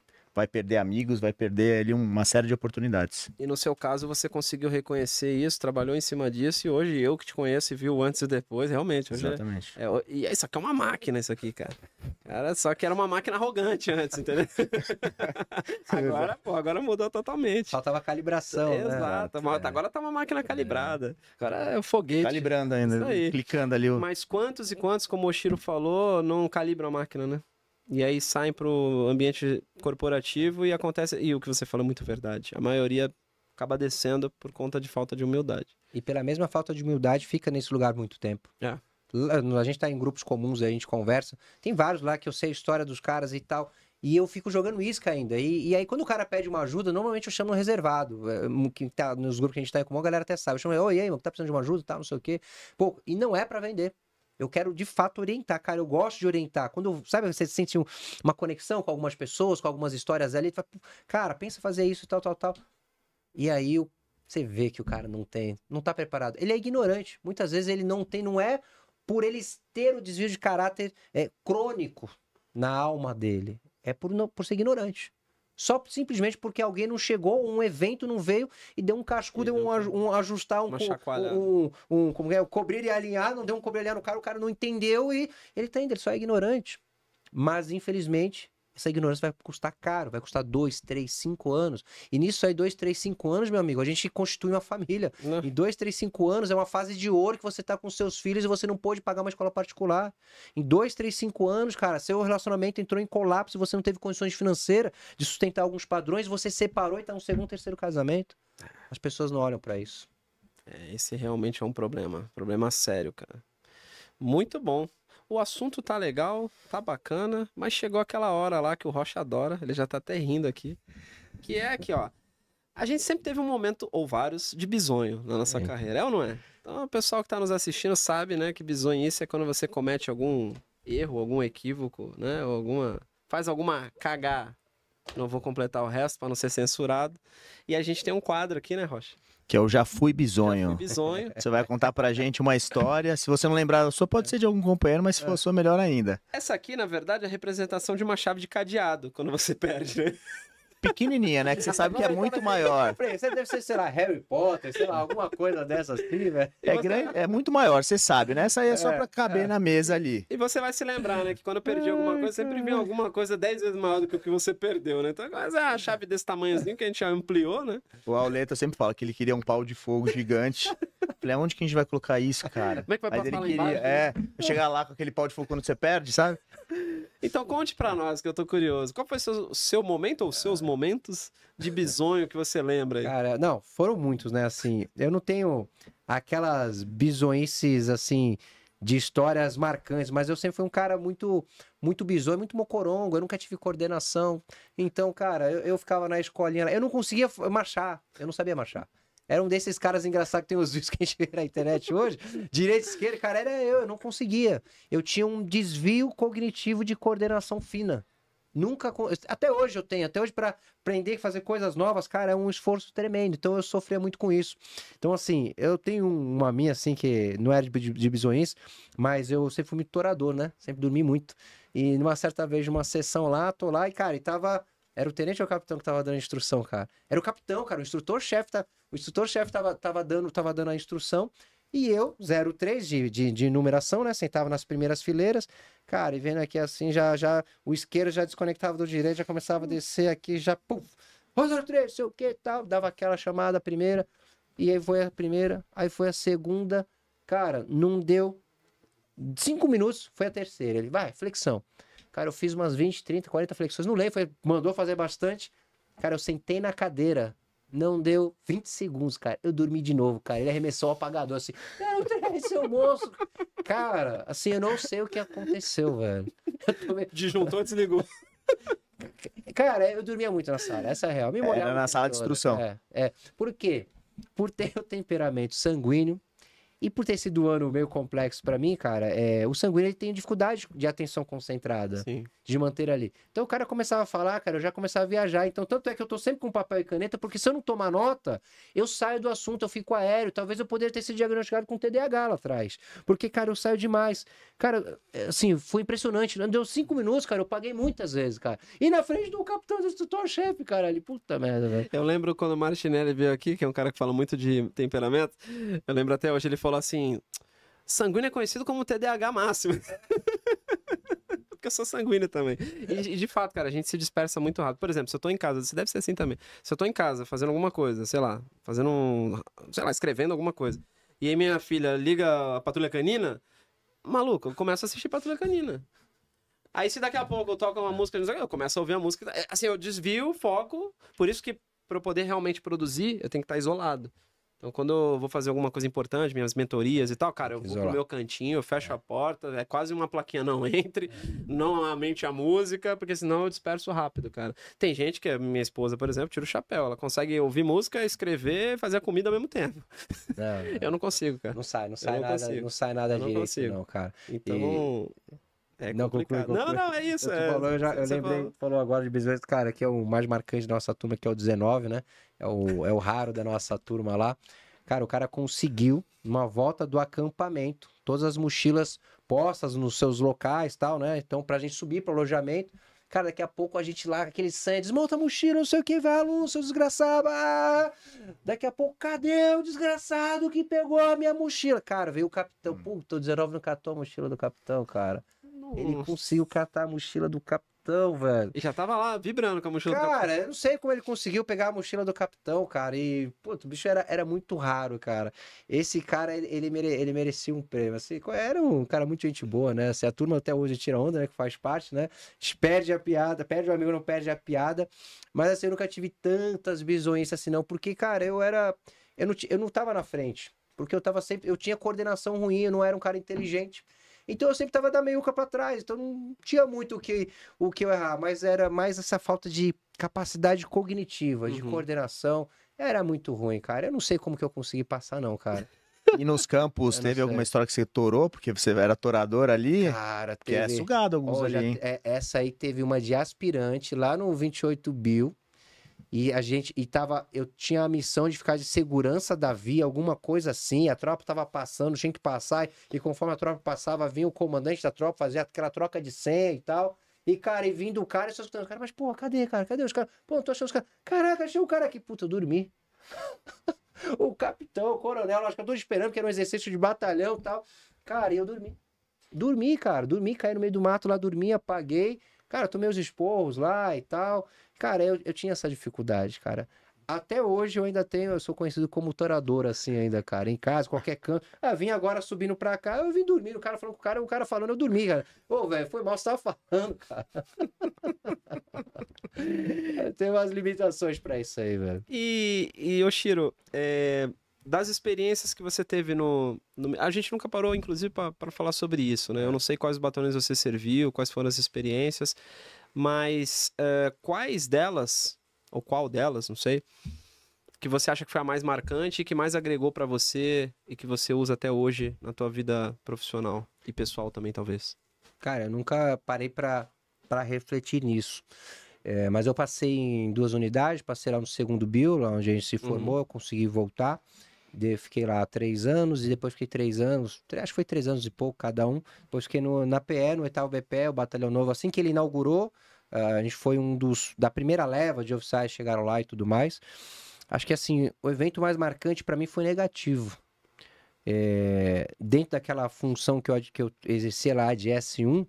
perder amigos, vai perder ali uma série de oportunidades. E no seu caso, você conseguiu reconhecer isso, trabalhou em cima disso, e hoje eu que te conheço e vi o antes e depois, realmente. Hoje Exatamente. E isso aqui é uma máquina, isso aqui, cara. Só que era uma máquina arrogante antes, entendeu? Agora mudou totalmente. Faltava calibração, né? Exato. Agora tá uma máquina calibrada. Agora é o foguete. Calibrando ainda, clicando ali. Mas quantos e quantos, como o Shiro falou, não calibram a máquina, né? E aí saem pro ambiente corporativo e acontece... E o que você falou é muito verdade. A maioria acaba descendo por conta de falta de humildade. E pela mesma falta de humildade fica nesse lugar muito tempo. É. A gente tá em grupos comuns, a gente conversa. Tem vários lá que eu sei a história dos caras e tal. E eu fico jogando isca ainda. E aí, quando o cara pede uma ajuda, normalmente eu chamo no reservado. Que tá, nos grupos que a gente tá em comum, a galera até sabe. Eu chamo, oi, aí, mano, tá precisando de uma ajuda e tal, não sei o quê. Pô, e não é pra vender. Eu quero, de fato, orientar, cara. Eu gosto de orientar. Quando, sabe, você sente uma conexão com algumas pessoas, com algumas histórias ali, tu fala, cara, pensa fazer isso e tal, tal, tal. E aí você vê que o cara não tá preparado. Ele é ignorante. Muitas vezes ele não é por ele ter o desvio de caráter crônico na alma dele. É por ser ignorante. Só simplesmente porque alguém não chegou, um evento não veio e deu um cascudo, ajustar como é, cobrir e alinhar, não deu um cobrir e alinhar no cara, o cara não entendeu e ele só é ignorante. Mas, infelizmente, essa ignorância vai custar caro, vai custar 2, 3, 5 anos. E nisso aí, 2, 3, 5 anos, meu amigo, a gente constitui uma família. Em 2, 3, 5 anos é uma fase de ouro que você tá com seus filhos e você não pôde pagar uma escola particular. Em 2, 3, 5 anos, cara, seu relacionamento entrou em colapso e você não teve condições financeiras de sustentar alguns padrões, você separou e tá no segundo, terceiro casamento. As pessoas não olham pra isso. Esse realmente é um problema. Problema sério, cara. Muito bom. O assunto tá legal, tá bacana, mas chegou aquela hora lá que o Rocha adora, ele já tá até rindo aqui, que é aqui, ó. A gente sempre teve um momento, ou vários, de bisonho na nossa carreira, é ou não é? Então, o pessoal que tá nos assistindo sabe, né, que bisonhice é quando você comete algum erro, algum equívoco, né, ou faz alguma cagada. Não vou completar o resto para não ser censurado. E a gente tem um quadro aqui, né, Rocha? Que eu já fui bisonho. Já fui bisonho. Você vai contar pra gente uma história. Se você não lembrar da sua, pode ser de algum companheiro, mas se for sua, melhor ainda. Essa aqui, na verdade, é a representação de uma chave de cadeado, quando você perde, né? Pequenininha, né? Que você sabe que é muito maior. Você deve ser, sei lá, Harry Potter, sei lá, alguma coisa dessa assim, velho. É muito maior, você sabe, né? Essa aí é só pra caber na mesa ali. E você vai se lembrar, né? Que quando eu perdi alguma coisa, sempre vem alguma coisa 10 vezes maior do que o que você perdeu, né? Então, mas é a chave desse tamanhozinho que a gente ampliou, né? O Auleta sempre fala que ele queria um pau de fogo gigante. Falei, aonde que a gente vai colocar isso, cara? Como é que vai Mas ele passar lá queria, embaixo? chegar lá com aquele pau de fogo quando você perde, sabe? Então conte pra nós, que eu tô curioso. Qual foi o seu momento ou seus momentos de bisonho que você lembra aí? Cara, não, foram muitos, né? Assim, eu não tenho aquelas bizonhices, assim, de histórias marcantes, mas eu sempre fui um cara muito bizonho, muito mocorongo, eu nunca tive coordenação. Então, cara, eu ficava na escolinha, eu não conseguia marchar, eu não sabia marchar. Era um desses caras engraçados que tem os vídeos que a gente vê na internet hoje, direita e esquerda, cara, era eu não conseguia. Eu tinha um desvio cognitivo de coordenação fina. Nunca, até hoje eu tenho, até hoje para aprender a fazer coisas novas, cara, é um esforço tremendo. Então eu sofria muito com isso. Então, assim, eu tenho uma minha, assim, que não era de bizonhice, mas eu sempre fui muito torador, né? Sempre dormi muito. E numa certa vez, numa sessão lá, tô lá e, cara, e tava. Era o tenente ou o capitão que tava dando a instrução, cara? Era o capitão, cara, o instrutor-chefe tava dando a instrução. E eu, 03 de numeração, né? Sentava nas primeiras fileiras. Cara, e vendo aqui assim, o isqueiro já desconectava do direito, já começava a descer aqui, já, puf, 03, sei o que tal. Dava aquela chamada primeira, e aí foi a primeira, aí foi a segunda. Cara, não deu 5 minutos, foi a terceira. Ele, vai, flexão. Cara, eu fiz umas 20, 30, 40 flexões, não lembro, mandou fazer bastante. Cara, eu sentei na cadeira. Não deu 20 segundos, cara. Eu dormi de novo, cara. Ele arremessou o apagador assim. Não, traz seu monstro. Cara, assim, eu não sei o que aconteceu, velho. Disjuntou e desligou. Cara, eu dormia muito na sala. Essa é a real. Me molhava Era na sala de toda. instrução. Por quê? Por ter o temperamento sanguíneo e por ter sido um ano meio complexo pra mim, cara, o sanguíneo ele tem dificuldade de atenção concentrada. Sim. De manter ali. Então o cara começava a falar, cara, eu já começava a viajar. Então, tanto é que eu tô sempre com papel e caneta, porque se eu não tomar nota, eu saio do assunto, eu fico aéreo. Talvez eu poderia ter sido diagnosticado com TDAH lá atrás. Porque, cara, eu saio demais. Cara, assim, foi impressionante. Não deu 5 minutos, cara, eu paguei muitas vezes, cara. E na frente do capitão do instrutor-chefe, cara, ali, puta merda, velho. Eu lembro quando o Martinelli veio aqui, que é um cara que fala muito de temperamento, eu lembro até hoje, ele falou assim, sanguíneo é conhecido como TDAH máximo. Porque eu sou sanguíneo também. E de fato, cara, a gente se dispersa muito rápido. Por exemplo, se eu tô em casa, você deve ser assim também. Se eu tô em casa fazendo alguma coisa, sei lá, escrevendo alguma coisa, e aí minha filha liga a Patrulha Canina, maluco, eu começo a assistir Patrulha Canina. Aí se daqui a pouco eu toco uma música, eu começo a ouvir a música, assim, eu desvio o foco, por isso que para eu poder realmente produzir, eu tenho que estar isolado. Então, quando eu vou fazer alguma coisa importante, minhas mentorias e tal, cara, eu vou pro meu cantinho, eu fecho a porta, é quase uma plaquinha não entre, não aumente a música, porque senão eu disperso rápido, cara. Tem gente que, minha esposa, por exemplo, tira o chapéu, ela consegue ouvir música, escrever e fazer a comida ao mesmo tempo. Não, eu não consigo, cara. Não sai nada direito, não, cara. Então... É complicado. Não, é isso. Eu lembrei, falou agora de biscoito, cara, que é o mais marcante da nossa turma, que é o 19, né? É o raro da nossa turma lá. Cara, o cara conseguiu, numa volta do acampamento, todas as mochilas postas nos seus locais e tal, né? Então, pra gente subir pro alojamento, cara, daqui a pouco a gente lá, aquele sangue, desmonta a mochila, não sei o que, vai, aluno, seu desgraçado. Daqui a pouco, cadê o desgraçado que pegou a minha mochila? Cara, veio o capitão, puta, o 19 não catou a mochila do capitão, cara. Ele conseguiu catar a mochila do capitão, velho. E já tava lá vibrando com a mochila do capitão. Cara, eu não sei como ele conseguiu pegar a mochila do capitão, cara. E, putz, o bicho era muito raro, cara. Esse cara, ele merecia um prêmio. Assim, era um cara muito gente boa, né? Assim, a turma até hoje tira onda, né? Que faz parte, né? Perde a piada, perde o amigo, não perde a piada. Mas assim, eu nunca tive tantas bizonhices assim, não. Porque, cara, eu não tava na frente. Porque eu tinha coordenação ruim, eu não era um cara inteligente. Então eu sempre tava da meiuca pra trás, então não tinha muito o que eu errar, mas era mais essa falta de capacidade cognitiva, de coordenação, era muito ruim, cara. Eu não sei como que eu consegui passar não, cara. E nos campos, teve alguma história que você torou, porque você era torador ali? Cara, que é sugado alguns ali, hein? Essa aí teve uma de aspirante lá no 28 Bill. E eu tinha a missão de ficar de segurança da via, alguma coisa assim, a tropa tava passando, tinha que passar, e conforme a tropa passava, vinha o comandante da tropa, fazia aquela troca de senha e tal, e cara, e vindo o cara, e só escutando, cara, mas pô, cadê os caras? Pô, não tô achando os caras, caraca, achei o cara aqui, puta, eu dormi. O capitão, o coronel, acho que eu tô esperando, que era um exercício de batalhão e tal, cara, e eu dormi, caí no meio do mato lá, dormi, apaguei, cara, tomei os esporros lá e tal. Cara, eu tinha essa dificuldade, cara. Até hoje eu ainda tenho, eu sou conhecido como torador, assim, ainda, cara. Em casa, qualquer canto. Ah, vim agora subindo pra cá, eu vim dormir. O cara falando com o cara falando, eu dormi, cara. Ô, velho, foi mal, você tava falando, cara. Tem umas limitações pra isso aí, velho. E Yoshiro, das experiências que você teve a gente nunca parou, inclusive, para falar sobre isso, né? Eu não sei quais batonões você serviu, quais foram as experiências, mas quais delas, ou qual delas, não sei, que você acha que foi a mais marcante e que mais agregou para você e que você usa até hoje na tua vida profissional e pessoal também, talvez? Cara, eu nunca parei pra refletir nisso. Mas eu passei em 2 unidades, passei lá no segundo Bio, lá onde a gente se formou, eu consegui voltar. Fiquei lá 3 anos e depois fiquei 3 anos, acho que foi 3 anos e pouco cada um. Depois fiquei na PE, no 8º BPE, o Batalhão Novo. Assim que ele inaugurou, a gente foi da primeira leva de oficiais que chegaram lá e tudo mais. Acho que assim, o evento mais marcante para mim foi negativo. Dentro daquela função que eu exercia lá de S1,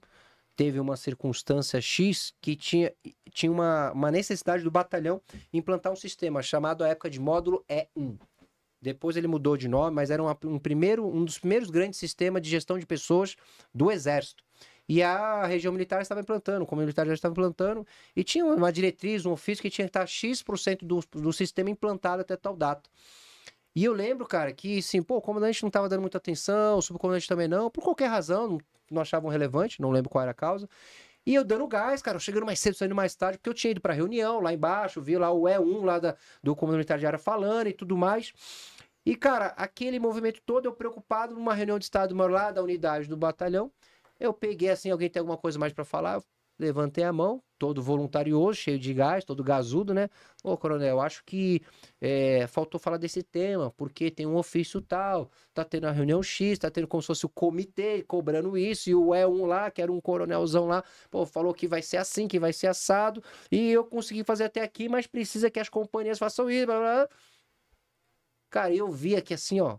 teve uma circunstância X que tinha uma necessidade do batalhão implantar um sistema chamado à época de módulo E1. Depois ele mudou de nome, mas era um dos primeiros grandes sistemas de gestão de pessoas do Exército. E a região militar estava implantando, o comando militar já estava implantando, e tinha uma diretriz, um ofício que tinha que estar X% do sistema implantado até tal data. E eu lembro, cara, que assim, o comandante não estava dando muita atenção, o subcomandante também não, por qualquer razão, não achavam relevante, não lembro qual era a causa. E eu dando gás, cara, chegando mais cedo, saindo mais tarde, porque eu tinha ido pra reunião lá embaixo, vi lá o E1 lá do comando militar de área falando e tudo mais. E, cara, aquele movimento todo, eu preocupado numa reunião de estado maior lá da unidade do batalhão, eu peguei assim, alguém tem alguma coisa mais pra falar? Eu levantei a mão, todo voluntarioso, cheio de gás, todo gazudo, né? Ô, coronel, acho que faltou falar desse tema, porque tem um ofício tal, tá tendo a reunião X, tá tendo como se fosse o comitê cobrando isso, e o E1 lá, que era um coronelzão lá, falou que vai ser assim, que vai ser assado, e eu consegui fazer até aqui, mas precisa que as companhias façam isso, blá, blá. Cara, eu vi aqui assim, ó,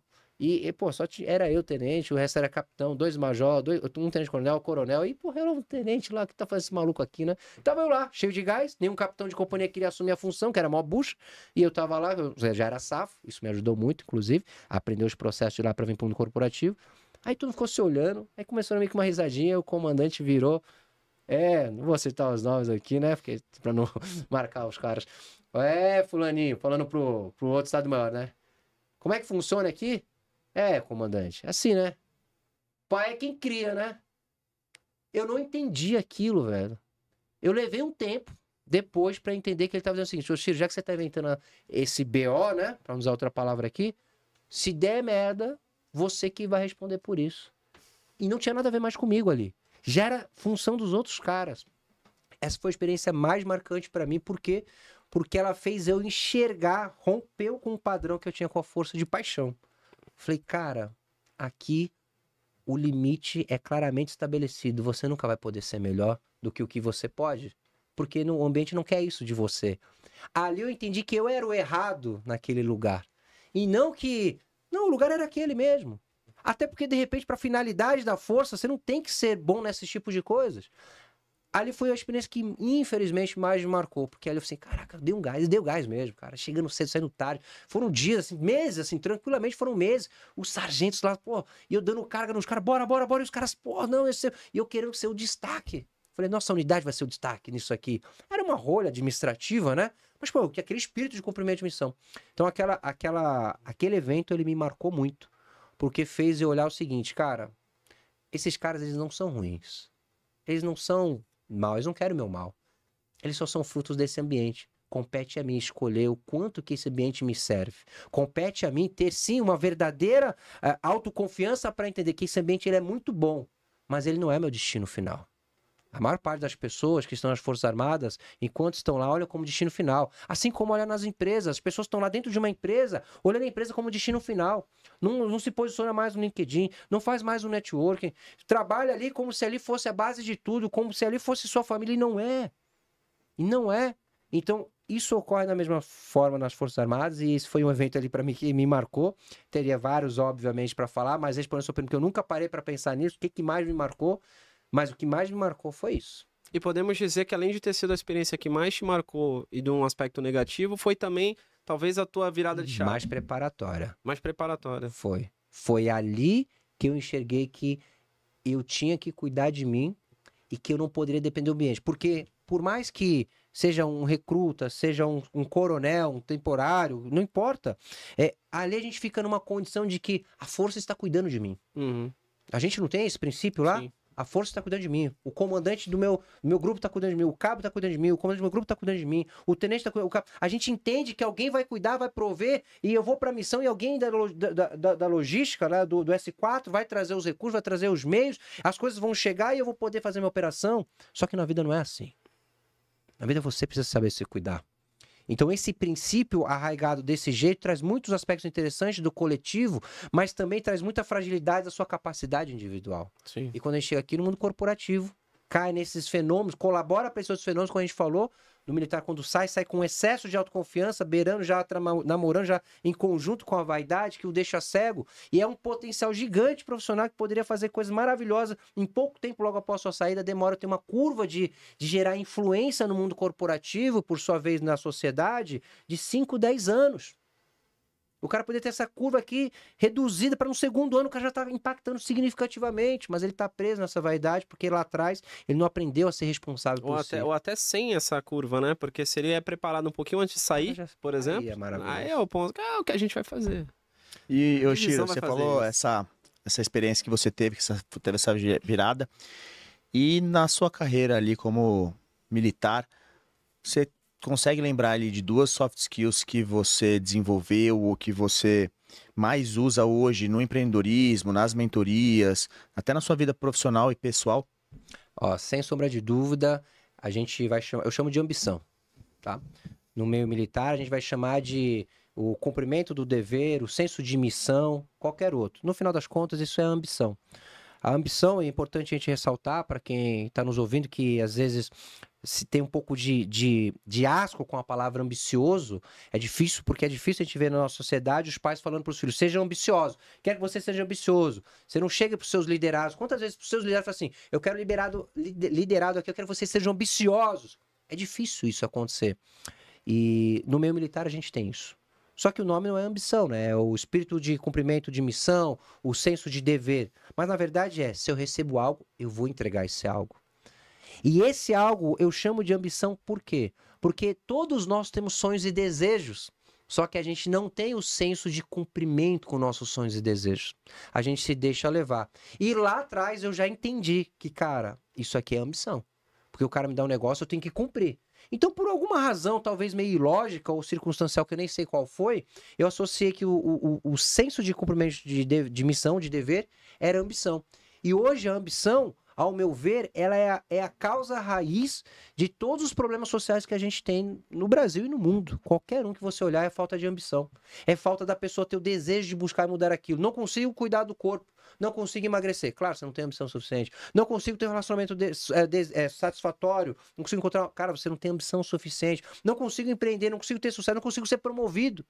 era eu, tenente, o resto era capitão, 2 major, um tenente-coronel, coronel, e, era um tenente lá que tá fazendo esse maluco aqui, né? Tava eu lá, cheio de gás, nenhum capitão de companhia queria assumir a função, que era mó bucha, e eu tava lá, eu já era safo, isso me ajudou muito, inclusive, a aprender os processos de lá pra vir pro mundo corporativo. Aí tudo ficou se olhando, aí começou a meio que uma risadinha, o comandante virou, não vou citar os nomes aqui, né, porque pra não marcar os caras. Fulaninho, falando pro outro estado-maior, né? Como é que funciona aqui? Comandante, assim, né? Pai é quem cria, né? Eu não entendi aquilo, velho. Eu levei um tempo depois pra entender que ele tava dizendo o seguinte: ô Ciro, já que você tá inventando esse BO, né? Pra não usar outra palavra aqui, se der merda, você que vai responder por isso. E não tinha nada a ver mais comigo ali. Já era função dos outros caras. Essa foi a experiência mais marcante pra mim, porque ela fez eu enxergar, rompeu com o padrão que eu tinha com a força de paixão. Falei, cara, aqui o limite é claramente estabelecido. Você nunca vai poder ser melhor do que o que você pode, porque o ambiente não quer isso de você. Ali eu entendi que eu era o errado naquele lugar. E não que... Não, o lugar era aquele mesmo. Até porque, de repente, para a finalidade da força, você não tem que ser bom nesses tipos de coisas. Ali foi a experiência que, infelizmente, mais me marcou. Porque ali eu falei assim, caraca, deu gás mesmo, cara. Chegando cedo, saindo tarde. Foram dias, assim, meses, assim, tranquilamente foram meses. Os sargentos lá, e eu dando carga nos caras, bora. E os caras, não, e eu querendo ser o destaque. Falei, nossa, a unidade vai ser o destaque nisso aqui. Era uma rolha administrativa, né? Mas, que aquele espírito de cumprimento de missão. Então, aquele evento, ele me marcou muito. Porque fez eu olhar o seguinte, cara, esses caras, eles não são ruins. Eles não são mal, eles não querem o meu mal. Eles só são frutos desse ambiente. Compete a mim escolher o quanto que esse ambiente me serve. Compete a mim ter, sim, uma verdadeira autoconfiança para entender que esse ambiente ele é muito bom, mas ele não é meu destino final. A maior parte das pessoas que estão nas Forças Armadas, enquanto estão lá, olham como destino final. Assim como olham nas empresas. As pessoas estão lá dentro de uma empresa, olhando a empresa como destino final. Não se posiciona mais no LinkedIn, não faz mais um networking. Trabalha ali como se ali fosse a base de tudo, como se ali fosse sua família, e não é. E não é. Então, isso ocorre da mesma forma nas Forças Armadas, e esse foi um evento ali para mim que me marcou. Teria vários, obviamente, para falar, mas respondendo a sua pergunta, eu nunca parei para pensar nisso, o que mais me marcou. Mas o que mais me marcou foi isso. E podemos dizer que além de ter sido a experiência que mais te marcou e de um aspecto negativo, foi também, talvez, a tua virada de chave. Mais preparatória. Mais preparatória. Foi. Foi ali que eu enxerguei que eu tinha que cuidar de mim e que eu não poderia depender do ambiente. Porque, por mais que seja um recruta, seja um coronel, um temporário, não importa. Ali a gente fica numa condição de que a força está cuidando de mim. Uhum. A gente não tem esse princípio lá? Sim. A força está cuidando de mim. O comandante do meu grupo está cuidando de mim. O cabo está cuidando de mim. O comandante do meu grupo está cuidando de mim. O tenente está cuidando. A gente entende que alguém vai cuidar, vai prover. E eu vou para a missão e alguém da logística, né, do S4, vai trazer os recursos, vai trazer os meios. As coisas vão chegar e eu vou poder fazer minha operação. Só que na vida não é assim. Na vida você precisa saber se cuidar. Então esse princípio arraigado desse jeito traz muitos aspectos interessantes do coletivo, mas também traz muita fragilidade da sua capacidade individual. Sim. E quando a gente chega aqui no mundo corporativo, cai nesses fenômenos, colabora para esses fenômenos, como a gente falou, do militar quando sai com excesso de autoconfiança, beirando já, namorando já em conjunto com a vaidade, que o deixa cego, e é um potencial gigante profissional que poderia fazer coisas maravilhosas em pouco tempo logo após sua saída, demora a ter uma curva de gerar influência no mundo corporativo, por sua vez na sociedade, de 5, 10 anos. O cara poderia ter essa curva aqui reduzida para no segundo ano, o cara já está impactando significativamente, mas ele está preso nessa vaidade porque lá atrás ele não aprendeu a ser responsável por si. Ou até sem essa curva, né? Porque se ele é preparado um pouquinho antes de sair, por exemplo, aí é o ponto, o que a gente vai fazer. E, Yoshiro, você falou essa experiência que você teve essa virada, e na sua carreira ali como militar, você consegue lembrar ali de 2 soft skills que você desenvolveu ou que você mais usa hoje no empreendedorismo, nas mentorias, até na sua vida profissional e pessoal? Sem sombra de dúvida, a gente vai chamar, eu chamo de ambição, tá? No meio militar, a gente vai chamar de o cumprimento do dever, o senso de missão, qualquer outro. No final das contas, isso é ambição. A ambição é importante a gente ressaltar para quem está nos ouvindo que às vezes se tem um pouco de asco com a palavra ambicioso, é difícil, porque é difícil a gente ver na nossa sociedade os pais falando para os filhos, sejam ambiciosos, quer que você seja ambicioso, você não chega para os seus liderados, quantas vezes para os seus liderados fala assim, eu quero liderado aqui, eu quero que vocês sejam ambiciosos, é difícil isso acontecer, e no meio militar a gente tem isso. Só que o nome não é ambição, né? É o espírito de cumprimento de missão, o senso de dever. Mas na verdade se eu recebo algo, eu vou entregar esse algo. E esse algo eu chamo de ambição por quê? Porque todos nós temos sonhos e desejos. Só que a gente não tem o senso de cumprimento com nossos sonhos e desejos. A gente se deixa levar. E lá atrás eu já entendi que, cara, isso aqui é ambição. Porque o cara me dá um negócio, eu tenho que cumprir. Então, por alguma razão, talvez meio ilógica ou circunstancial, que eu nem sei qual foi, eu associei que o senso de cumprimento de missão, de dever, era ambição. E hoje a ambição, ao meu ver, ela é a causa raiz de todos os problemas sociais que a gente tem no Brasil e no mundo. Qualquer um que você olhar é falta de ambição. É falta da pessoa ter o desejo de buscar e mudar aquilo. Não consigo cuidar do corpo. Não consigo emagrecer. Claro, você não tem ambição suficiente. Não consigo ter um relacionamento satisfatório. Não consigo encontrar... Cara, você não tem ambição suficiente. Não consigo empreender, não consigo ter sucesso, não consigo ser promovido.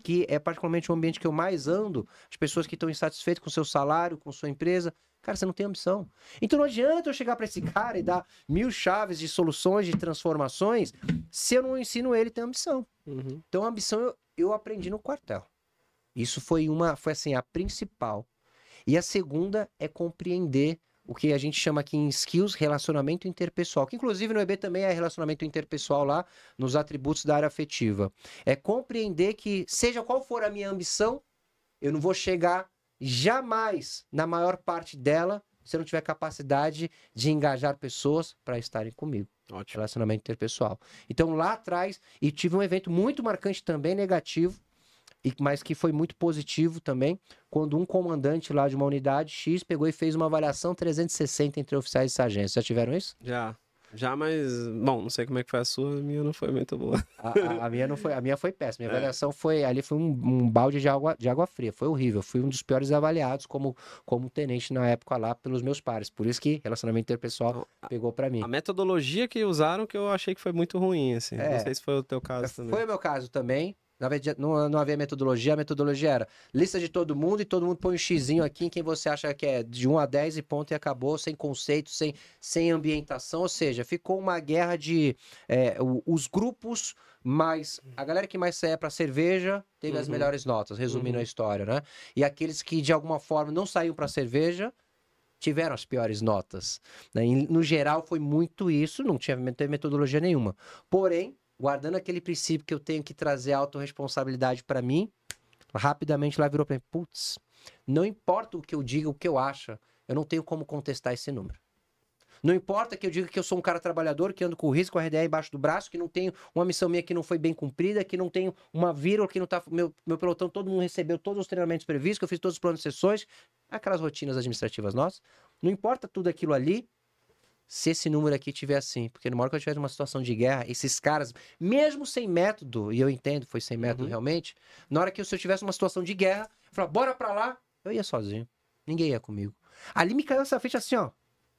Que é particularmente o ambiente que eu mais ando. As pessoas que estão insatisfeitas com seu salário, com sua empresa. Cara, você não tem ambição. Então não adianta eu chegar para esse cara e dar 1000 chaves de soluções, de transformações, se eu não ensino ele a ter ambição. Uhum. Então a ambição eu aprendi no quartel. Isso foi assim, a principal. E a segunda é compreender o que a gente chama aqui em skills, relacionamento interpessoal, que inclusive no EB também é relacionamento interpessoal lá, nos atributos da área afetiva. É compreender que, seja qual for a minha ambição, eu não vou chegar jamais na maior parte dela se eu não tiver capacidade de engajar pessoas para estarem comigo. Ótimo. Relacionamento interpessoal. Então lá atrás, e tive um evento muito marcante também, negativo, mas que foi muito positivo também, quando um comandante lá de uma unidade X pegou e fez uma avaliação 360 entre oficiais e sargentos. Já tiveram isso? Já, mas... Bom, não sei como é que foi a sua, a minha não foi muito boa. A minha não foi, a minha foi péssima. Minha avaliação foi um balde de água fria. Foi horrível. Fui um dos piores avaliados como tenente na época lá pelos meus pares. Por isso que relacionamento interpessoal pegou pra mim. A metodologia que usaram que eu achei que foi muito ruim, assim. Não sei se foi o teu caso também. Foi o meu caso também. Não havia metodologia, a metodologia era lista de todo mundo e todo mundo põe um xizinho aqui em quem você acha que é de 1 a 10 e ponto e acabou, sem conceito, sem ambientação, ou seja, ficou uma guerra de os grupos, mas a galera que mais saía pra cerveja teve as melhores notas, resumindo a história, né? E aqueles que de alguma forma não saíam pra cerveja tiveram as piores notas, né? No geral foi muito isso, não teve metodologia nenhuma. Porém, guardando aquele princípio que eu tenho que trazer a autorresponsabilidade para mim, rapidamente lá virou para mim, putz, não importa o que eu diga, o que eu acho, eu não tenho como contestar esse número. Não importa que eu diga que eu sou um cara trabalhador, que ando com o risco, com a RDA embaixo do braço, que não tenho uma missão minha que não foi bem cumprida, que não tenho uma vírgula, que não tá... Meu pelotão, todo mundo recebeu todos os treinamentos previstos, que eu fiz todos os planos de sessões, aquelas rotinas administrativas nossas. Não importa tudo aquilo ali, se esse número aqui tiver assim, porque numa hora que eu tiver numa situação de guerra, esses caras, mesmo sem método, e eu entendo, foi sem método realmente, na hora que se eu tivesse uma situação de guerra, eu falava, bora pra lá, eu ia sozinho, ninguém ia comigo. Ali me caiu essa ficha assim, ó,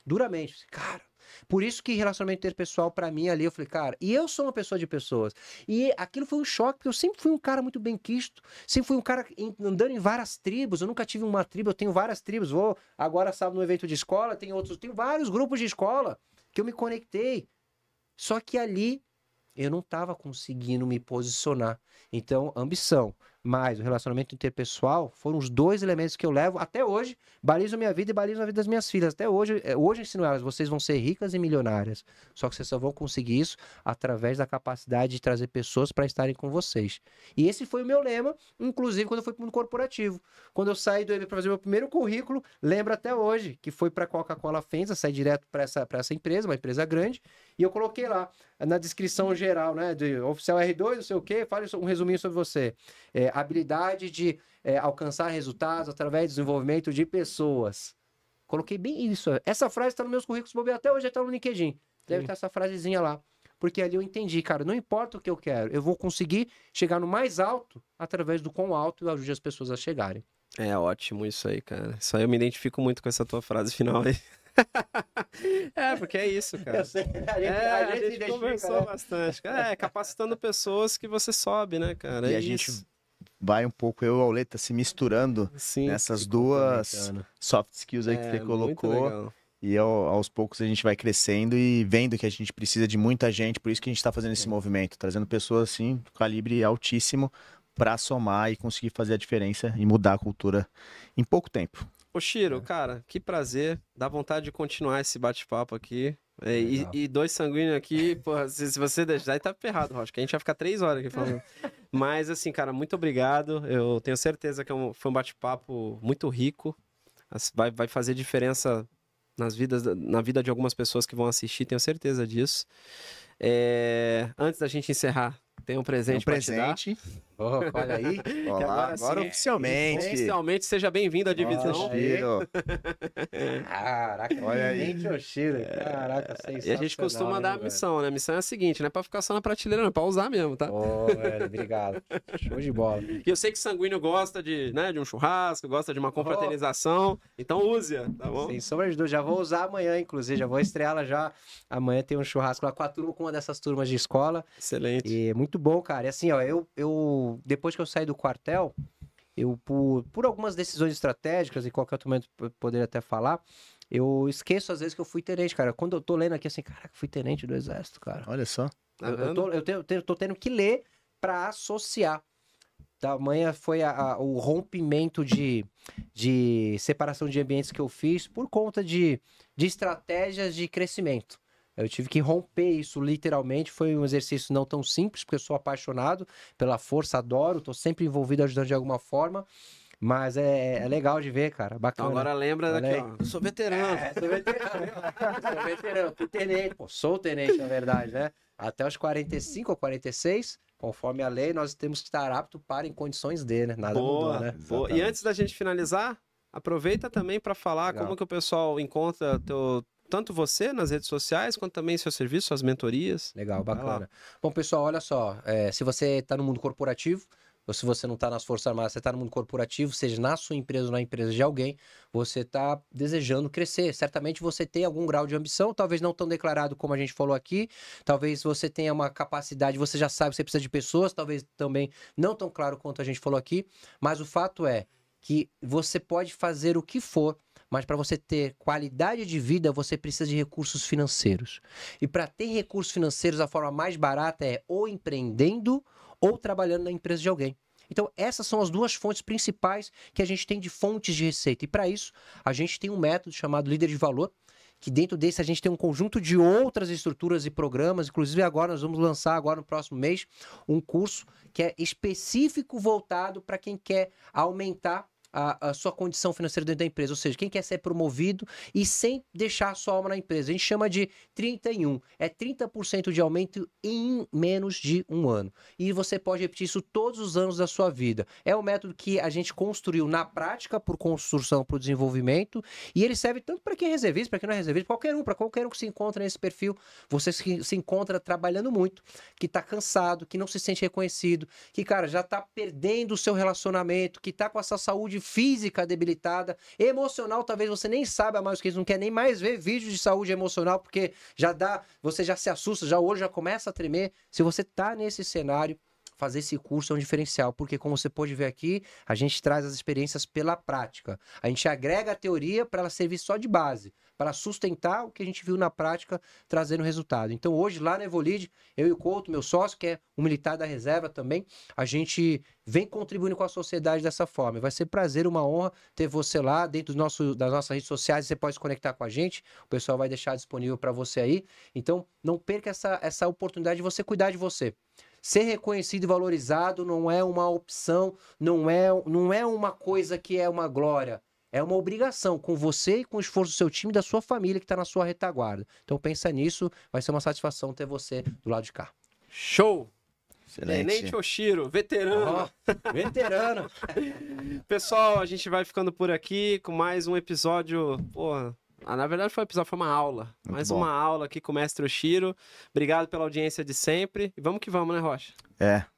duramente, cara. Por isso que relacionamento interpessoal pra mim ali, eu falei, cara, e eu sou uma pessoa de pessoas. E aquilo foi um choque, porque eu sempre fui um cara muito benquisto, sempre fui um cara andando em várias tribos, eu nunca tive uma tribo, eu tenho várias tribos, vou agora sábado no evento de escola, tenho vários grupos de escola que eu me conectei. Só que ali eu não tava conseguindo me posicionar. Então, ambição mais o relacionamento interpessoal foram os dois elementos que eu levo até hoje, balizam minha vida e balizam a vida das minhas filhas. Até hoje, eu ensino elas, vocês vão ser ricas e milionárias. Só que vocês só vão conseguir isso através da capacidade de trazer pessoas para estarem com vocês. E esse foi o meu lema, inclusive quando eu fui para o mundo corporativo. Quando eu saí do EB para fazer meu primeiro currículo, lembro até hoje, que foi para a Coca-Cola FEMSA, saí direto para essa empresa, uma empresa grande, e eu coloquei lá, na descrição geral, né, de oficial R2, não sei o quê, fale um resuminho sobre você. Habilidade de alcançar resultados através do desenvolvimento de pessoas. Coloquei bem isso. Essa frase está nos meus currículos, até hoje está no LinkedIn. Deve estar essa frasezinha lá. Porque ali eu entendi, cara, não importa o que eu quero, eu vou conseguir chegar no mais alto através do quão alto eu ajude as pessoas a chegarem. É ótimo isso aí, cara. Isso aí eu me identifico muito com essa tua frase final aí. Porque é isso, cara. Eu sei, a gente conversou bastante. Capacitando pessoas que você sobe, né, cara? E a gente vai um pouco, eu e o Auleta, se misturando nessas duas soft skills aí que você colocou. E aos poucos a gente vai crescendo e vendo que a gente precisa de muita gente, por isso que a gente está fazendo esse movimento, trazendo pessoas assim, de calibre altíssimo, para somar e conseguir fazer a diferença e mudar a cultura em pouco tempo. Ô Chiro, cara, que prazer. Dá vontade de continuar esse bate-papo aqui. E dois sanguíneos aqui, porra, se você deixar, aí tá ferrado, Rocha, que a gente vai ficar 3 horas aqui falando. Mas, assim, cara, muito obrigado. Eu tenho certeza que foi um bate-papo muito rico. Vai fazer diferença na vida de algumas pessoas que vão assistir, tenho certeza disso. Antes da gente encerrar, tem um presente para te dar. Olha aí. Olá, agora oficialmente. Oficialmente, seja bem-vindo à divisão. Caraca, olha aí. Caraca, sensacional. E a gente costuma dar a missão, né? A missão é a seguinte, não é pra ficar só na prateleira, não, é pra usar mesmo, tá? Velho, obrigado. Show de bola. E eu sei que sanguíneo gosta de um churrasco, gosta de uma confraternização, então use-a, tá bom? Sem sombra de dúvida, já vou usar amanhã, inclusive, já vou estreá-la já. Amanhã tem um churrasco lá com uma dessas turmas de escola. Excelente. E é muito bom, cara. E assim, ó, eu depois que eu saí do quartel, por algumas decisões estratégicas, e qualquer outro momento eu poderia até falar, eu esqueço às vezes que eu fui tenente, cara. Quando eu tô lendo aqui assim, caraca, fui tenente do exército, cara. Olha só. Eu tô tendo que ler pra associar. Tamanha foi o rompimento de separação de ambientes que eu fiz por conta de estratégias de crescimento. Eu tive que romper isso literalmente, foi um exercício não tão simples, porque eu sou apaixonado pela força, adoro, tô sempre envolvido ajudando de alguma forma, mas é legal de ver, cara, bacana. Então agora lembra daqui, ó, eu sou veterano. Sou veterano, fui tenente, sou tenente na verdade, né? Até os 45 ou 46, conforme a lei, nós temos que estar apto para em condições de, né? Nada mudou, né? Boa. E antes da gente finalizar, aproveita também para falar como que o pessoal encontra tanto você nas redes sociais, quanto também seu serviço, suas mentorias. Legal, bacana. Bom, pessoal, olha só, se você está no mundo corporativo, ou se você não está nas Forças Armadas, você está no mundo corporativo, seja na sua empresa ou na empresa de alguém, você está desejando crescer. Certamente você tem algum grau de ambição, talvez não tão declarado como a gente falou aqui, talvez você tenha uma capacidade, você já sabe que você precisa de pessoas, talvez também não tão claro quanto a gente falou aqui, mas o fato é que você pode fazer o que for, mas para você ter qualidade de vida, você precisa de recursos financeiros. E para ter recursos financeiros, a forma mais barata é ou empreendendo ou trabalhando na empresa de alguém. Então, essas são as duas fontes principais que a gente tem de fontes de receita. E para isso, a gente tem um método chamado Líder de Valor, que dentro desse a gente tem um conjunto de outras estruturas e programas. Inclusive, agora nós vamos lançar, agora no próximo mês, um curso que é específico voltado para quem quer aumentar a sua condição financeira dentro da empresa, ou seja, quem quer ser promovido e sem deixar a sua alma na empresa. A gente chama de 31, é 30% de aumento em menos de um ano. E você pode repetir isso todos os anos da sua vida. É um método que a gente construiu na prática, por construção, por desenvolvimento, e ele serve tanto para quem é reservista, para quem não é reservista, para qualquer um que se encontra nesse perfil. Você se encontra trabalhando muito, que está cansado, que não se sente reconhecido, que, cara, já está perdendo o seu relacionamento, que está com essa saúde física debilitada, emocional, talvez você nem saiba mais o que isso, não quer nem mais ver vídeos de saúde emocional, porque você já se assusta, já o olho já começa a tremer. Se você tá nesse cenário, fazer esse curso é um diferencial, porque como você pode ver aqui, a gente traz as experiências pela prática. A gente agrega a teoria para ela servir só de base, para sustentar o que a gente viu na prática, trazendo resultado. Então hoje, lá na Evolide, eu e o Couto, meu sócio, que é um militar da reserva também, a gente vem contribuindo com a sociedade dessa forma. Vai ser prazer, uma honra ter você lá dentro das nossas redes sociais, você pode se conectar com a gente, o pessoal vai deixar disponível para você aí. Então não perca essa oportunidade de você cuidar de você. Ser reconhecido e valorizado não é uma opção, não é uma coisa que é uma glória. É uma obrigação com você e com o esforço do seu time e da sua família que está na sua retaguarda. Então pensa nisso, vai ser uma satisfação ter você do lado de cá. Show! Excelente. Tenente Oshiro, veterano. Veterano. Pessoal, a gente vai ficando por aqui com mais um episódio. Porra, na verdade foi um episódio, foi uma aula. Muito mais bom. uma aula aqui com o mestre Oshiro. Obrigado pela audiência de sempre. E vamos que vamos, né, Rocha?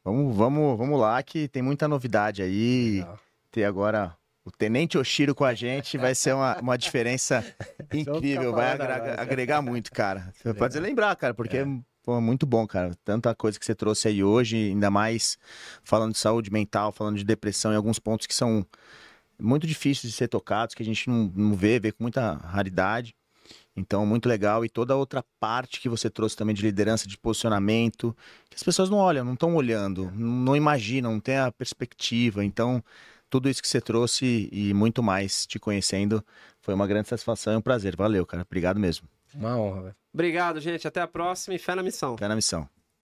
Vamos lá que tem muita novidade aí. Legal. Ter agora o Tenente Oshiro com a gente vai ser uma diferença incrível, vai agregar muito, cara. Você pode lembrar, cara, porque pô, muito bom, cara. Tanta coisa que você trouxe aí hoje, ainda mais falando de saúde mental, falando de depressão e alguns pontos que são muito difíceis de ser tocados, que a gente não vê com muita raridade. Então, muito legal. E toda a outra parte que você trouxe também de liderança, de posicionamento, que as pessoas não olham, não estão olhando, não imaginam, não tem a perspectiva. Então, tudo isso que você trouxe e muito mais te conhecendo foi uma grande satisfação e um prazer. Valeu, cara. Obrigado mesmo. Uma honra, velho. Obrigado, gente. Até a próxima e fé na missão. Fé na missão.